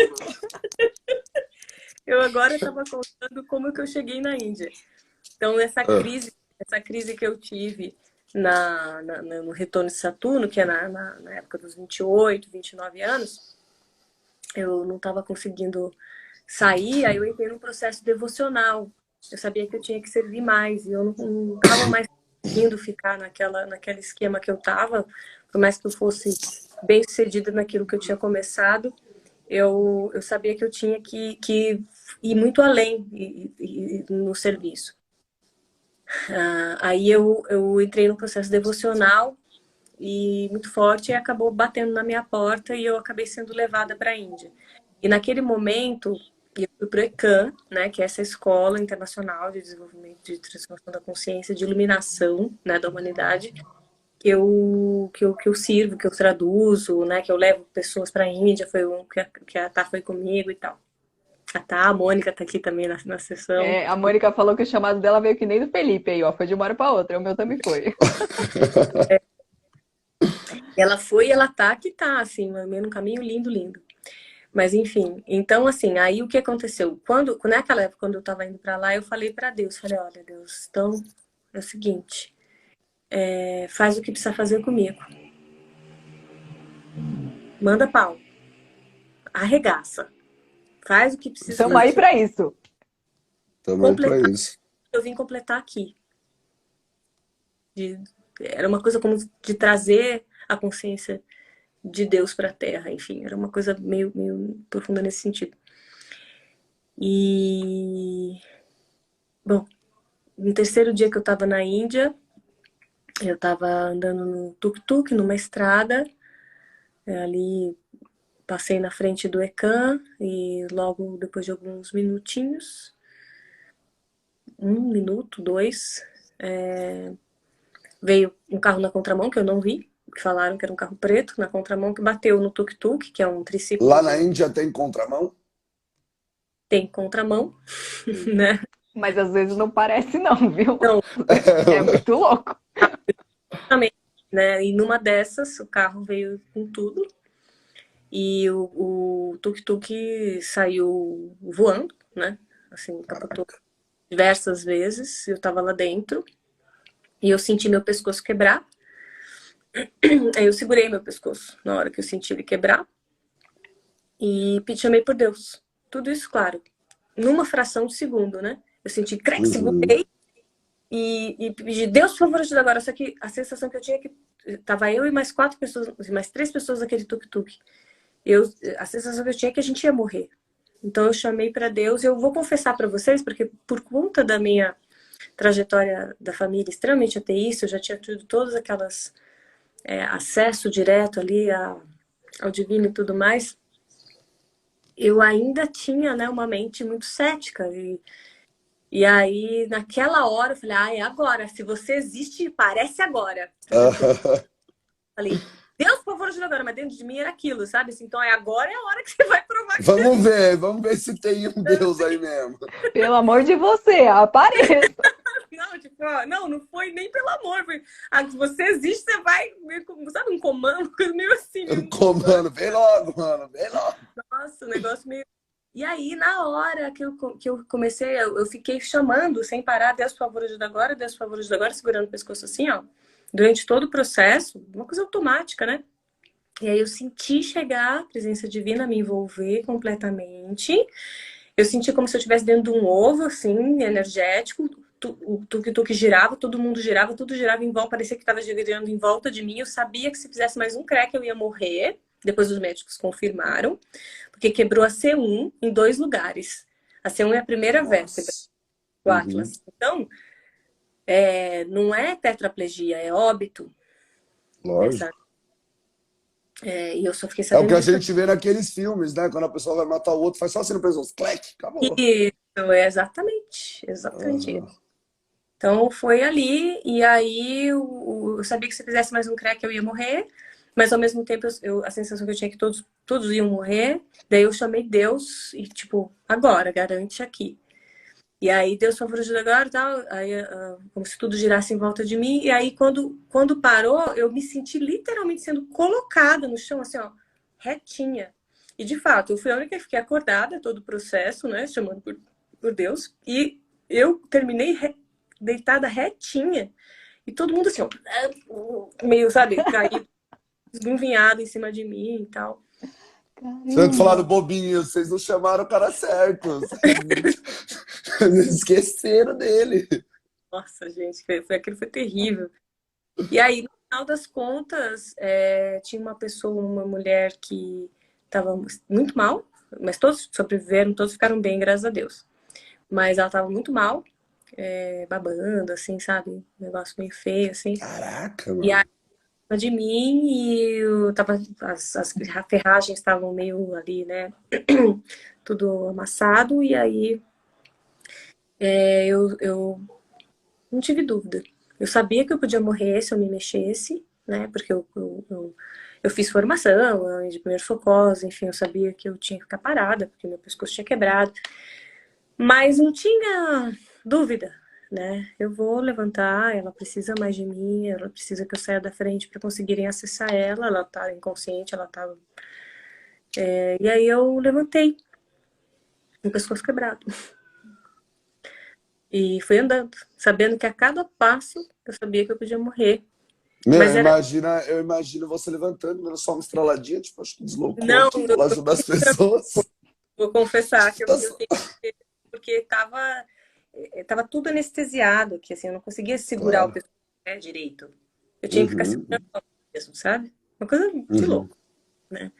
Eu agora estava contando como que eu cheguei na Índia. Então, Ah, essa crise que eu tive no retorno de Saturno, que é na época dos 28, 29 anos, eu não estava conseguindo sair, aí eu entrei num processo devocional. Eu sabia que eu tinha que servir mais, e eu não estava mais conseguindo ficar naquele esquema que eu estava, por mais que eu fosse bem sucedida naquilo que eu tinha começado, eu sabia que eu tinha que ir muito além no serviço. Aí eu entrei num processo devocional e muito forte e acabou batendo na minha porta e eu acabei sendo levada para a Índia. E naquele momento eu fui para o ECAN, né, que é essa escola internacional de desenvolvimento de transformação da consciência, de iluminação, né, da humanidade, que eu sirvo, que eu traduzo, né, que eu levo pessoas para a Índia, foi um que a Tá foi comigo e tal. A Mônica tá aqui também na sessão. É, a Mônica falou que o chamado dela veio que nem do Felipe aí, ó. Foi de uma hora pra outra. O meu também foi. Ela foi e ela tá que tá, assim, num caminho lindo, lindo. Mas enfim, então assim, aí o que aconteceu? Naquela época, quando eu tava indo pra lá, eu falei pra Deus, falei, olha, Deus, então é o seguinte, faz o que precisa fazer comigo. Manda pau, arregaça, faz o que precisa Estamos aí fazer. pra isso. também pra Completar, isso. eu vim completar aqui. De- Era uma coisa como de trazer a consciência de Deus pra Terra, enfim, era uma coisa meio profunda nesse sentido. E, bom, no terceiro dia que eu tava na Índia, eu estava andando no tuk-tuk, numa estrada, ali passei na frente do ECAN e logo depois de alguns minutinhos, 1 minuto, dois, veio um carro na contramão que eu não vi, que falaram que era um carro preto na contramão que bateu no tuk-tuk, que é um triciclo Lá na de Índia tem contramão? tem contramão, né? Mas às vezes não parece, não, viu? Então, É muito louco. também, né? E numa dessas, o carro veio com tudo e o tuk-tuk saiu voando, né? Assim, capotou Caraca. diversas vezes. Eu tava lá dentro e eu senti meu pescoço quebrar. Aí eu segurei meu pescoço na hora que eu senti ele quebrar e chamei por Deus. Tudo isso, claro, numa fração de segundo, né? Eu senti crack, Uhum. segurei e pedi, Deus, por favor, ajuda agora. Só que a sensação que eu tinha é que tava eu e mais 4 pessoas, mais 3 pessoas naquele tuk-tuk. A sensação que eu tinha é que a gente ia morrer. Então eu chamei para Deus. Eu vou confessar para vocês, porque por conta da minha trajetória da família extremamente ateísta, eu já tinha tido todas aquelas acesso direto ali ao divino e tudo mais. Eu ainda tinha, né, uma mente muito cética e aí naquela hora eu falei, é agora. Se você existe, parece agora. Falei, Deus, por favor, ajuda agora. Mas dentro de mim era aquilo, sabe? Assim, então agora é a hora que você vai provar que Vamos ver se tem um Deus aí mesmo. Pelo amor de você, apareça. Não, tipo, não foi nem pelo amor. Foi, se você existe, você vai, sabe, um comando, meio assim. Um comando, vem logo, mano, vem logo. Nossa, o negócio meio... E aí, na hora que eu comecei, eu fiquei chamando sem parar, Deus, por favor, ajuda agora, Deus, por favor, ajuda agora, segurando o pescoço assim, ó. Durante todo o processo, uma coisa automática, né? E aí eu senti chegar a presença divina, me envolver completamente. Eu senti como se eu estivesse dentro de um ovo, assim, energético. O tuk-tuk girava, todo mundo girava, tudo girava em volta, parecia que estava girando em volta de mim. Eu sabia que se fizesse mais um crack eu ia morrer. Depois os médicos confirmaram, porque quebrou a C1 em 2 lugares. A C1 é a primeira vértebra do Atlas. Então, não é tetraplegia, é óbito. Lógico. E eu só fiquei É o sabendo que a disso. gente vê naqueles filmes, né? Quando a pessoa vai matar o outro, faz só assim no pescoço, clec, acabou. Isso, é exatamente isso. Então foi ali, e aí eu sabia que se fizesse mais um crack eu ia morrer, mas ao mesmo tempo a sensação que eu tinha é que todos iam morrer. Daí eu chamei Deus e, tipo, agora, garante aqui. E aí Deus, por favor, ajuda agora e tal. Aí, como se tudo girasse em volta de mim. E aí, quando parou, eu me senti literalmente sendo colocada no chão, assim, ó, retinha. E de fato, eu fui a única que fiquei acordada todo o processo, né? Chamando por Deus. E eu terminei deitada retinha. E todo mundo assim, ó, meio, sabe, caído, esgrunvinhado em cima de mim e tal. Vocês falaram bobinho, vocês não chamaram o cara certo. Vocês esqueceram dele. Nossa, gente, aquilo foi terrível. E aí, no final das contas, tinha uma pessoa, uma mulher que estava muito mal, mas todos sobreviveram, todos ficaram bem, graças a Deus. Mas ela estava muito mal, babando, assim, sabe? Um negócio meio feio, assim. Caraca, E aí, mano. de mim, e as ferragens estavam meio ali, né? Tudo amassado, e aí eu não tive dúvida. Eu sabia que eu podia morrer se eu me mexesse, né? Porque eu fiz formação de primeiros socorros, enfim, eu sabia que eu tinha que ficar parada, porque meu pescoço tinha quebrado. Mas não tinha dúvida, né? Eu vou levantar, ela precisa mais de mim, ela precisa que eu saia da frente para conseguirem acessar ela. Ela tá inconsciente, ela tava. E aí eu levantei, com o pescoço quebrado. E fui andando, sabendo que a cada passo eu sabia que eu podia morrer. Meu, Mas era. eu imagino você levantando, dando só uma estraladinha, tipo, acho que deslocou Não, aqui, vou lá ajudar as pessoas. vou confessar que eu Tá tenho porque tava tudo anestesiado, que assim, eu não conseguia segurar o claro. pescoço direito. Eu tinha que ficar segurando mesmo, sabe? Uma coisa de louco, né?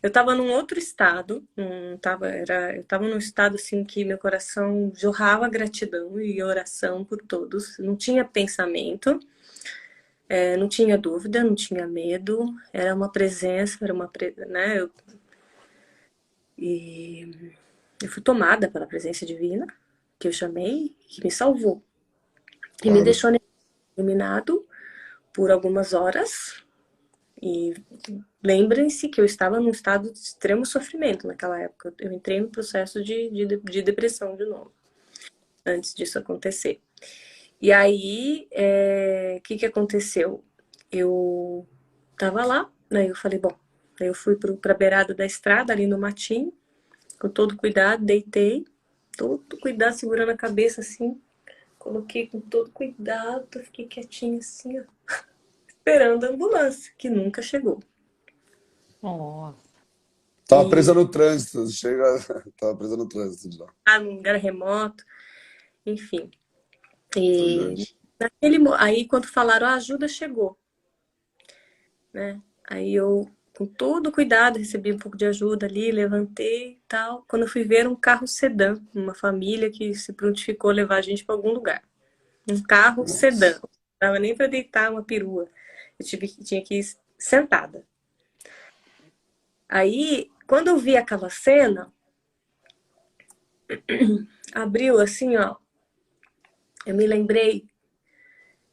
Eu tava num outro estado, eu tava num estado assim que meu coração jorrava gratidão e oração por todos. Não tinha pensamento, não tinha dúvida, não tinha medo. Era uma presença, né? E eu fui tomada pela presença divina, que eu chamei, que me salvou. E me Claro. deixou iluminado por algumas horas. E lembrem-se que eu estava num estado de extremo sofrimento naquela época. Eu entrei no processo de depressão de novo, antes disso acontecer. E aí, que aconteceu? Eu tava lá, né? Eu falei, bom, aí eu fui pra beirada da estrada, ali no matinho, com todo cuidado, deitei, todo cuidado, segurando a cabeça assim, coloquei com todo cuidado, fiquei quietinha assim, ó, esperando a ambulância, que nunca chegou. Nossa. Tava presa E no trânsito, chega. Tava presa no trânsito de lá. num lugar remoto, enfim. E Verdade. aí quando falaram, a ajuda chegou, né? Aí eu, com todo cuidado, recebi um pouco de ajuda ali, levantei e tal. Quando eu fui ver, um carro sedã, uma família que se prontificou a levar a gente para algum lugar. Um carro sedã. Nossa. Não dava nem para deitar uma perua. Tinha que ir sentada. Aí, quando eu vi aquela cena, abriu assim, ó. Eu me lembrei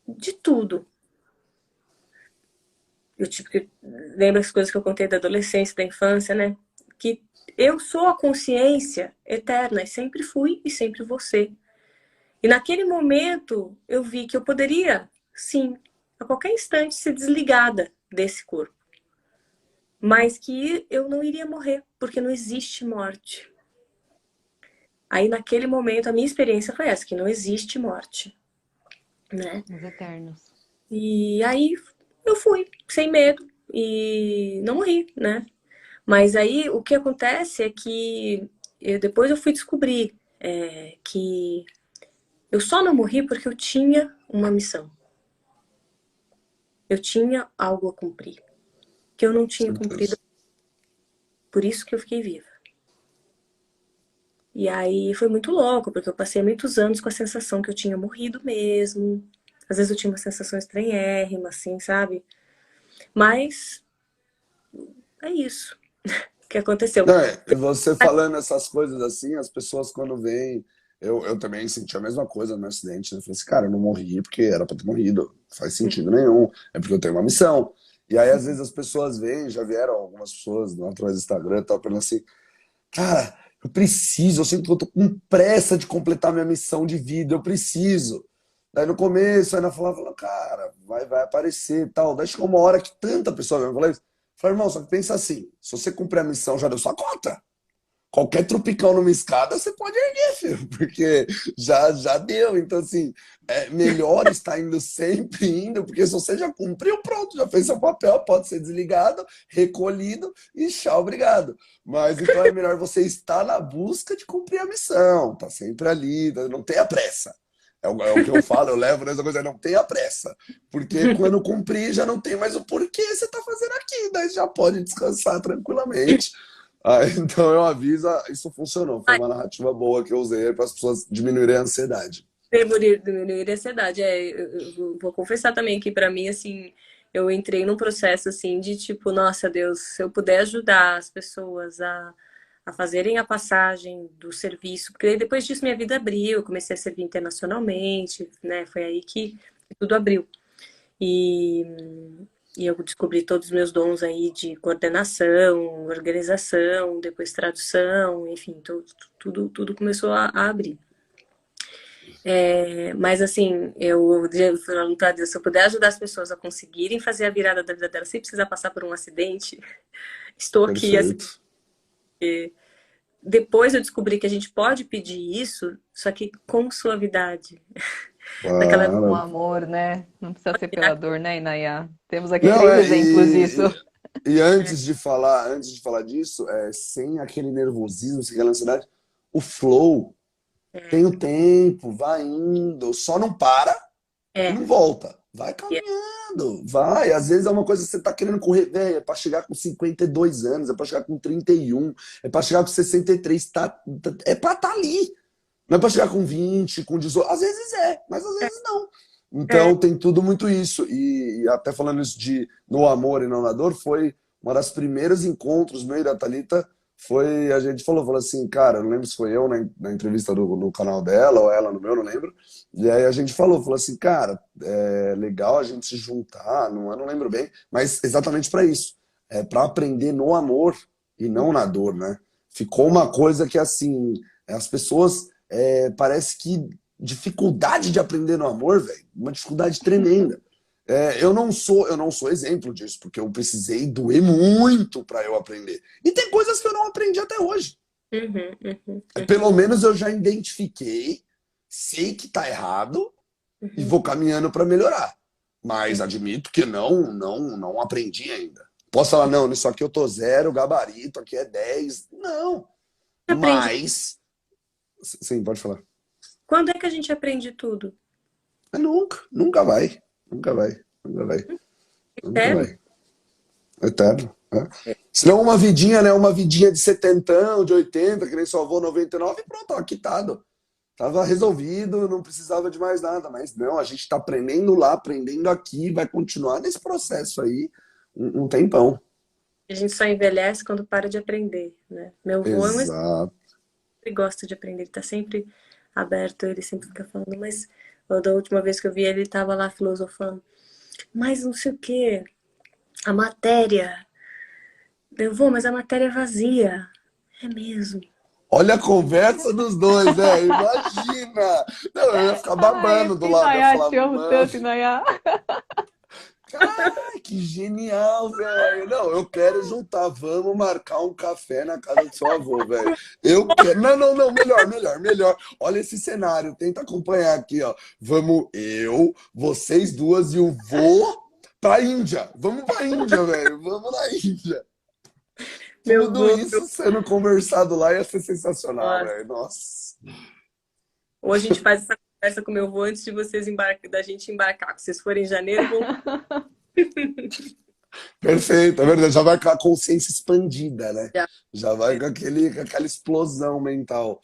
de tudo. Eu tipo, lembro as coisas que eu contei da adolescência, da infância, né? Que eu sou a consciência eterna, e sempre fui e sempre vou ser. E naquele momento eu vi que eu poderia, sim, a qualquer instante ser desligada desse corpo. Mas que eu não iria morrer, porque não existe morte. Aí naquele momento a minha experiência foi essa, que não existe morte, né? Os eternos. E aí eu fui, sem medo, e não morri, né? Mas aí o que acontece é que depois eu fui descobrir que eu só não morri porque eu tinha uma missão. Eu tinha algo a cumprir, que eu não tinha cumprido. Certeza. Por isso que eu fiquei viva. E aí foi muito louco, porque eu passei muitos anos com a sensação que eu tinha morrido mesmo. Às vezes eu tinha uma sensação estranhérrima, assim, sabe? Mas é isso que aconteceu. Não, e você falando essas coisas assim, as pessoas quando veem. Eu também senti a mesma coisa no meu acidente, né? Eu falei assim, cara, eu não morri porque era pra ter morrido. Não faz sentido nenhum. É porque eu tenho uma missão. E aí, às vezes, as pessoas veem, já vieram algumas pessoas lá através do Instagram e tal, falando assim, cara, eu preciso, eu sinto que eu tô com pressa de completar minha missão de vida, eu preciso. Daí no começo, ainda falava, cara, vai aparecer e tal. Daí chegou uma hora que tanta pessoa me falou isso. Eu falei, irmão, só que pensa assim, se você cumprir a missão, já deu sua conta. Qualquer tropicão numa escada, você pode erguer, filho, porque já deu. Então, assim, é melhor estar indo sempre indo, porque se você já cumpriu, pronto, já fez seu papel, pode ser desligado, recolhido e tchau, obrigado. Mas então é melhor você estar na busca de cumprir a missão, tá sempre ali, não tenha pressa. É o que eu falo, eu levo nessa coisa, não tenha pressa. Porque quando cumprir, já não tem mais o porquê você tá fazendo aqui, daí já pode descansar tranquilamente. Ah, então eu aviso, isso funcionou. Foi Ai, uma narrativa boa que eu usei para as pessoas diminuírem a ansiedade. diminuir a ansiedade. Eu vou confessar também que pra mim, assim, eu entrei num processo assim de tipo, nossa Deus, se eu puder ajudar as pessoas a fazerem a passagem do serviço, porque depois disso minha vida abriu, eu comecei a servir internacionalmente, né? Foi aí que tudo abriu. E, e eu descobri todos os meus dons aí de coordenação, organização, depois tradução, enfim, tudo começou a abrir. Mas assim, eu falando pra Deus, se eu puder ajudar as pessoas a conseguirem fazer a virada da vida delas sem precisar passar por um acidente, estou aqui. Assim, Perfeito. depois eu descobri que a gente pode pedir isso, só que com suavidade. Naquela época, Com Claro. amor, né? Não precisa ser pela dor, né, Inaya? Temos aqui Não, três exemplos disso. e antes de falar disso, sem aquele nervosismo, sem aquela ansiedade, o flow tem o tempo, vai indo, só não para e é, não volta. Vai é, caminhando, vai. Às vezes é uma coisa que você tá querendo correr, velho, é pra chegar com 52 anos, é pra chegar com 31, é pra chegar com 63, é pra estar ali. Não é pra chegar com 20, com 18. Às vezes mas às vezes não. é, Então tem tudo muito isso. E até falando isso de no amor e não na dor, foi uma das primeiros encontros meu e da Thalita. Foi, a gente falou assim, cara, não lembro se foi eu na entrevista no canal dela ou ela no meu, não lembro. E aí a gente falou assim, cara, é legal a gente se juntar, não, eu não lembro bem, mas exatamente para isso. É para aprender no amor e não na dor, né? Ficou uma coisa que assim, as pessoas parece que dificuldade de aprender no amor, velho, uma dificuldade tremenda. Eu não sou exemplo disso, porque eu precisei doer muito para eu aprender. E tem coisas que eu não aprendi até hoje. uhum, uhum, Pelo menos eu já identifiquei, sei que tá errado e uhum, vou caminhando para melhorar. Mas admito que não aprendi ainda. Posso falar, não, nisso aqui eu tô zero, gabarito, aqui é 10. Não. aprende. Mas, sim, pode falar. Quando é que a gente aprende tudo? Mas nunca vai. Nunca vai. Nunca vai. Nunca Sério? vai. Eterno. Né? Senão uma vidinha, né? Uma vidinha de 70, de 80, que nem sua avó 99, e pronto, ó, quitado. Tava resolvido, não precisava de mais nada. Mas não, a gente tá aprendendo lá, aprendendo aqui, vai continuar nesse processo aí um tempão. A gente só envelhece quando para de aprender, né? Meu avô é um exemplo, Exato. ele gosta de aprender, ele tá sempre aberto, ele sempre fica falando, mas da última vez que eu vi ele, ele tava lá filosofando. Mas não sei o quê, a matéria. Eu vou, mas a matéria é vazia. É mesmo. Olha a conversa dos dois, né? Imagina! Não, eu ia ficar Ai, babando do esse lado, eu ia Inayá, falar, te amo mano, tanto, Inayá. cara, que genial, velho. Não, eu quero juntar, vamos marcar um café na casa do seu avô, velho. Eu quero. Não, não, não, melhor, melhor, melhor. Olha esse cenário, tenta acompanhar aqui, ó. Vamos eu, vocês duas e o vô pra Índia. Vamos pra Índia, velho. Vamos na Índia. Meu Tudo avô, isso sendo conversado lá ia ser sensacional, nossa. velho. Nossa. Ou a gente faz essa conversa com meu avô antes de vocês da gente embarcar. Se vocês forem em janeiro, vão. Perfeito, é verdade. Já vai com a consciência expandida, né? Já. Já vai com com aquela explosão mental.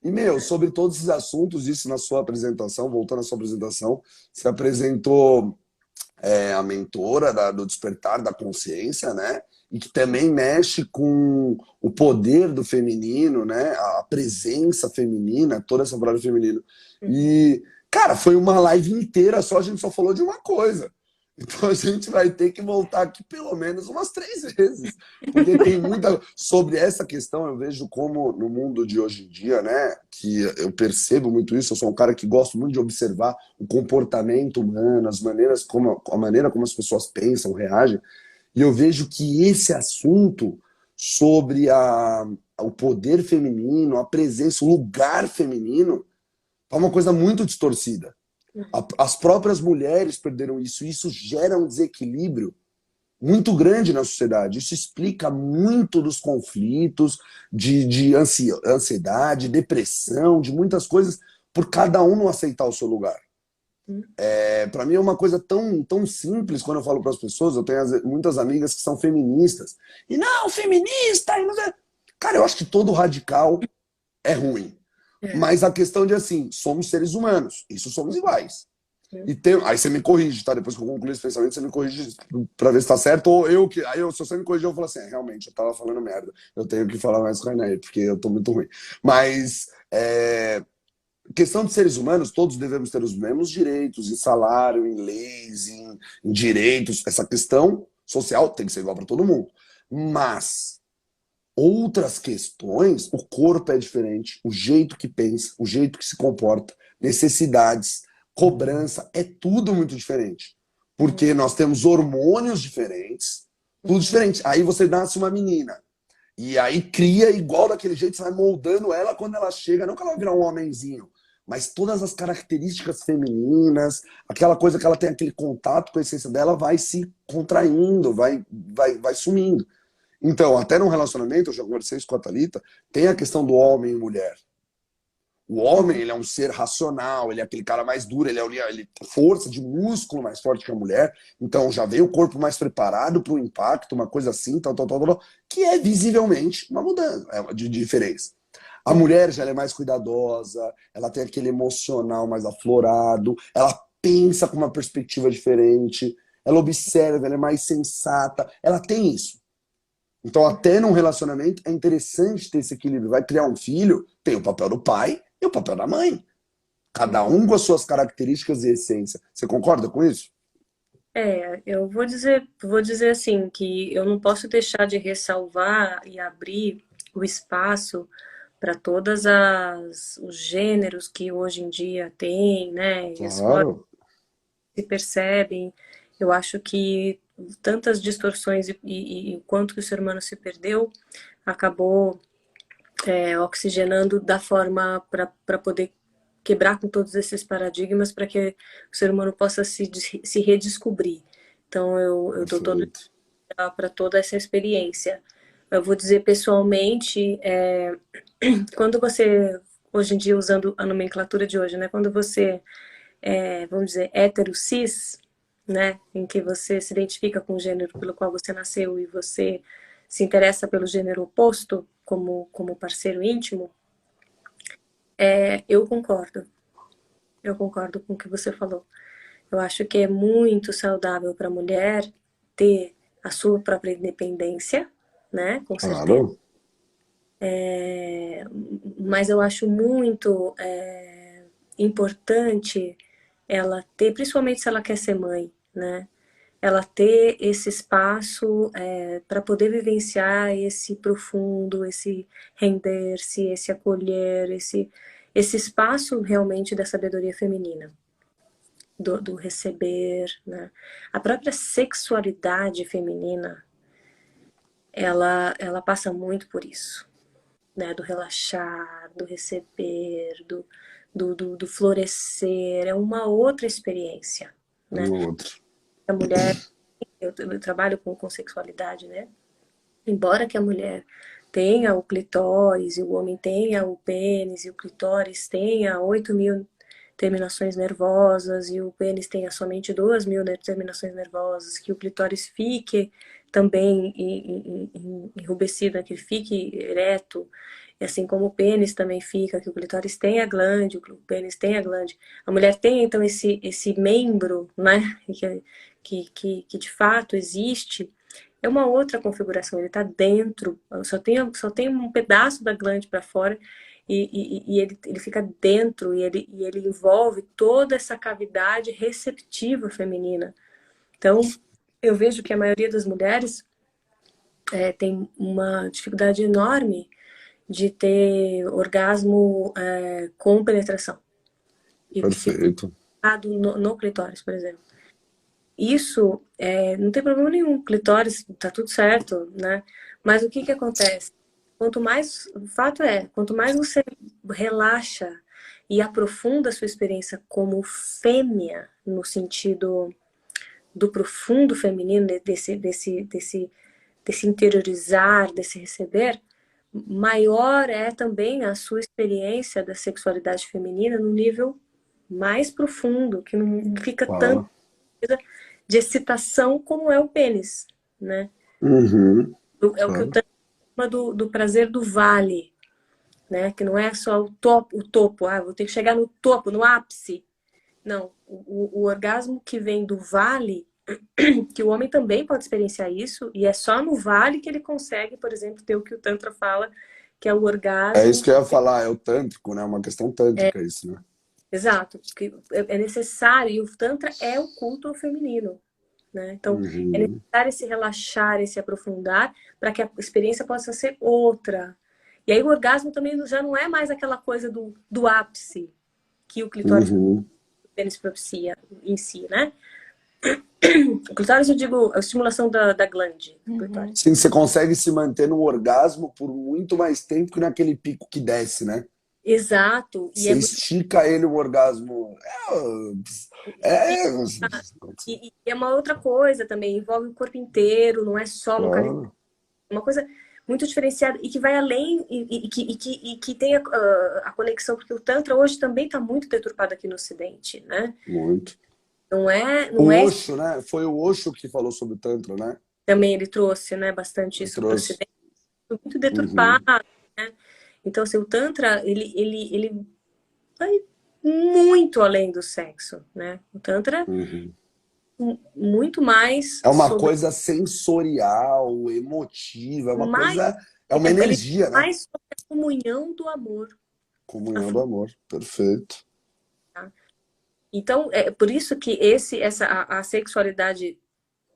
E, meu, sobre todos esses assuntos, isso na sua apresentação, voltando à sua apresentação, você apresentou a mentora do despertar da consciência, né? E que também mexe com o poder do feminino, né? A presença feminina, toda essa palavra feminina. E, cara, foi uma live inteira só, a gente só falou de uma coisa. Então a gente vai ter que voltar aqui pelo menos umas 3 vezes, porque tem muita sobre essa questão. Eu vejo como no mundo de hoje em dia, né, que eu percebo muito isso. Eu sou um cara que gosto muito de observar o comportamento humano, as maneiras como a maneira como as pessoas pensam, reagem, e eu vejo que esse assunto sobre o poder feminino, a presença, o lugar feminino, é uma coisa muito distorcida. As próprias mulheres perderam isso, e isso gera um desequilíbrio muito grande na sociedade. Isso explica muito dos conflitos, de ansiedade, depressão, de muitas coisas, por cada um não aceitar o seu lugar. Para mim é uma coisa tão simples quando eu falo para as pessoas. Eu tenho muitas amigas que são feministas. E não, feminista! E não sei. Cara, eu acho que todo radical é ruim. É. Mas a questão de assim, somos seres humanos, isso somos iguais. E tem, aí você me corrige, tá? Depois que eu concluir esse pensamento, você me corrige pra ver se tá certo. Ou eu que. Aí se você me corrigir, eu falo assim: realmente, eu tava falando merda. Eu tenho que falar mais com a Rainha, porque eu tô muito ruim. Mas, questão de seres humanos, todos devemos ter os mesmos direitos em salário, em leis, em direitos. Essa questão social tem que ser igual para todo mundo. Mas outras questões, o corpo é diferente, o jeito que pensa, o jeito que se comporta, necessidades, cobrança, é tudo muito diferente. Porque nós temos hormônios diferentes, tudo diferente. Aí você nasce uma menina, e aí cria igual daquele jeito, você vai moldando ela quando ela chega, não que ela vai virar um homenzinho, mas todas as características femininas, aquela coisa que ela tem aquele contato com a essência dela, vai se contraindo, vai sumindo. Então, até num relacionamento, eu já conversei isso com a Thalita, tem a questão do homem e mulher. O homem, ele é um ser racional, ele é aquele cara mais duro, ele tem força de músculo mais forte que a mulher, então já vem o corpo mais preparado para o impacto, uma coisa assim, tal, que é visivelmente uma mudança de diferença. A mulher já é mais cuidadosa, ela tem aquele emocional mais aflorado, ela pensa com uma perspectiva diferente, ela observa, ela é mais sensata, ela tem isso. Então, até num relacionamento, é interessante ter esse equilíbrio. Vai criar um filho, tem o papel do pai e o papel da mãe. Cada um com as suas características e essência. Você concorda com isso? Eu vou dizer assim, que eu não posso deixar de ressalvar e abrir o espaço para todas os gêneros que hoje em dia tem, né? E as formas Claro. que se percebem. Eu acho que tantas distorções e o quanto que o ser humano se perdeu acabou oxigenando da forma para poder quebrar com todos esses paradigmas para que o ser humano possa se redescobrir. Então, eu dou todo Perfeito. para toda essa experiência. Eu vou dizer pessoalmente, quando você, hoje em dia, usando a nomenclatura de hoje, né? Quando você vamos dizer, hétero cis, né, em que você se identifica com o gênero pelo qual você nasceu e você se interessa pelo gênero oposto como parceiro íntimo, eu concordo. Eu concordo com o que você falou. Eu acho que é muito saudável para a mulher ter a sua própria independência, né? Com certeza. Claro. Mas eu acho muito importante ela ter, principalmente se ela quer ser mãe, né? Ela ter esse espaço para poder vivenciar esse profundo, esse render-se, esse acolher, esse espaço realmente da sabedoria feminina, do receber, né? A própria sexualidade feminina, ela passa muito por isso, né? Do relaxar, do receber, do florescer, é uma outra experiência, né? Um outro. A mulher, eu trabalho com sexualidade, né? Embora que a mulher tenha o clitóris e o homem tenha o pênis e o clitóris tenha 8.000 terminações nervosas e o pênis tenha somente 2.000 terminações nervosas, que o clitóris fique também enrubescido, né, que ele fique ereto, e assim como o pênis também fica, que o clitóris tem a glande, o pênis tem a glande. A mulher tem então esse membro, né, que de fato existe, é uma outra configuração, ele está dentro, só tem um pedaço da glande para fora e ele fica dentro e ele envolve toda essa cavidade receptiva feminina. Então, eu vejo que a maioria das mulheres tem uma dificuldade enorme de ter orgasmo com penetração. E Perfeito. no clitóris, por exemplo. Isso não tem problema nenhum, clitóris tá tudo certo, né? Mas o que acontece? O fato é, quanto mais você relaxa e aprofunda a sua experiência como fêmea, no sentido do profundo feminino, desse interiorizar, desse receber, maior é também a sua experiência da sexualidade feminina no nível mais profundo, que não fica tanto de excitação como é o pênis, né? Uhum. É o que o Tantra chama do prazer do vale, né? Que não é só o topo, vou ter que chegar no topo, no ápice. Não, o orgasmo que vem do vale, que o homem também pode experienciar isso, e é só no vale que ele consegue, por exemplo, ter o que o Tantra fala, que é o orgasmo. É isso que eu ia falar, é o tântrico, né? Uma questão tântrica isso, né? Exato, porque é necessário, e o Tantra é o culto ao feminino. Né? Então, é necessário esse relaxar, esse aprofundar, para que a experiência possa ser outra. E aí o orgasmo também já não é mais aquela coisa do ápice que o clitóris pênis propicia em si, né? O clitóris, eu digo, a estimulação da glande. Sim, você consegue se manter no orgasmo por muito mais tempo que naquele pico que desce, né? Exato. Você estica ele o orgasmo. E é uma outra coisa também, envolve o corpo inteiro, não é só localidade. É uma coisa muito diferenciada e que vai além e que tem a conexão, porque o Tantra hoje também está muito deturpado aqui no Ocidente, né? Muito. Não é... Osho, né? Foi o Osho que falou sobre o Tantra, né? Também ele trouxe, né, bastante isso para o Ocidente. Muito deturpado, né? Então, assim, o Tantra, ele vai muito além do sexo, né? O Tantra, muito mais... É uma coisa sensorial, emotiva, é uma coisa... É uma energia, né? Mais sobre a comunhão do amor. Comunhão do amor, perfeito. Tá? Então, é por isso que a sexualidade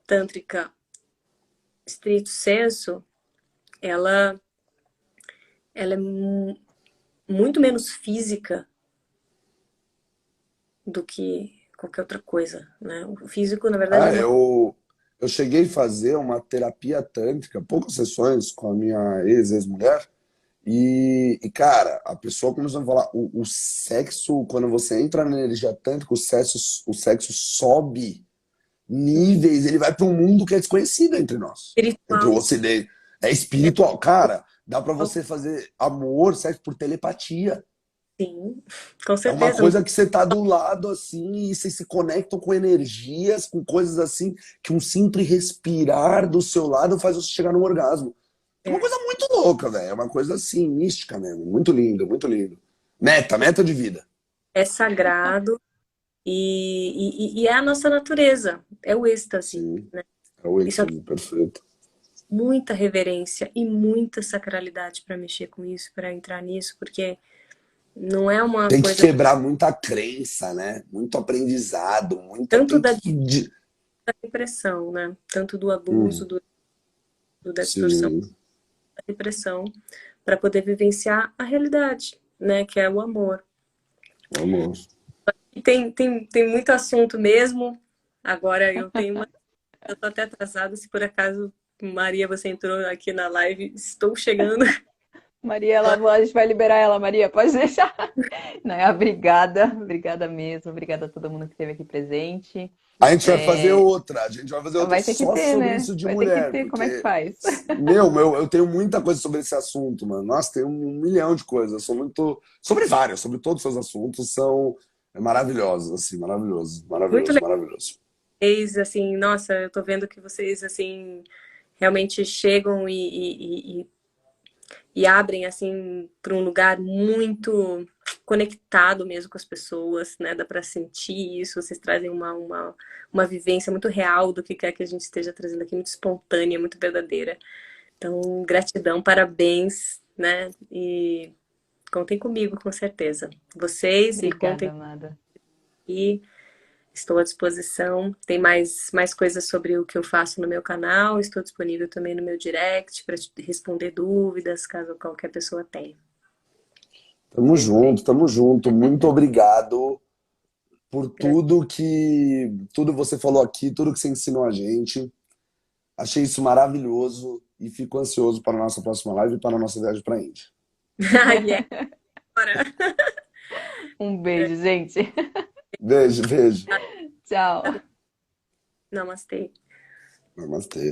tântrica estrito sensu, ela é muito menos física do que qualquer outra coisa, né? O físico, na verdade... eu cheguei a fazer uma terapia tântrica, poucas sessões com a minha ex-mulher, e, cara, a pessoa começou a falar, o sexo, quando você entra na energia tântrica, o sexo sobe níveis, ele vai para um mundo que é desconhecido entre nós. Espiritual. Entre o ocidente. É espiritual. Cara, dá para você fazer amor, sexo por telepatia. Sim, com É uma certeza. coisa que você tá do lado assim e vocês se conectam com energias, com coisas assim, que um simples respirar do seu lado faz você chegar num orgasmo. É uma É, coisa muito louca, velho. É uma coisa assim, mística mesmo. Muito lindo, muito lindo. Meta de vida. é sagrado e é a nossa natureza, é o êxtase, Sim, né? é o Isso é êxtase, perfeito. muita reverência e muita sacralidade para mexer com isso, para entrar nisso, porque não é uma Tem que coisa quebrar muita crença, né? Muito aprendizado, muita. tanto Tem da que. depressão, né? Tanto do abuso, Hum, da distorção, sim, da depressão, para poder vivenciar a realidade, né? Que é o amor. vamos. E tem muito assunto mesmo. Agora eu tô até atrasada, se por acaso, Maria, você entrou aqui na live, estou chegando. Maria, a gente vai liberar ela, Maria, pode deixar. Não, obrigada, obrigada mesmo, obrigada a todo mundo que esteve aqui presente. A gente vai fazer É, outra, a gente vai fazer outra vai ter que só ter, sobre né? isso de Vai ter que mulher, ter, como é que porque, faz? eu tenho muita coisa sobre esse assunto, mano. Nossa, tem um milhão de coisas. Eu sou muito. Sobre vários, sobre todos os seus assuntos, são maravilhosos, assim, maravilhoso, Muito maravilhoso, maravilhoso. legal, assim, nossa, eu tô vendo que vocês, assim, realmente chegam e abrem assim para um lugar muito conectado mesmo com as pessoas, né? Dá para sentir isso. Vocês trazem uma vivência muito real do que quer que a gente esteja trazendo aqui, muito espontânea, muito verdadeira. Então, gratidão, parabéns, né? E contem comigo, com certeza. Vocês e Obrigada, contem amada. aqui. Estou à disposição. Tem mais coisas sobre o que eu faço no meu canal. Estou disponível também no meu direct para responder dúvidas, caso qualquer pessoa tenha. Tamo junto, Perfeito. tamo junto. Muito obrigado por Gra- tudo você falou aqui, tudo que você ensinou a gente. Achei isso maravilhoso e fico ansioso para a nossa próxima live e para a nossa viagem para a Índia. Ai, é. Bora. Um beijo, gente. Beijo, beijo. Tchau. Namastê. Namastê.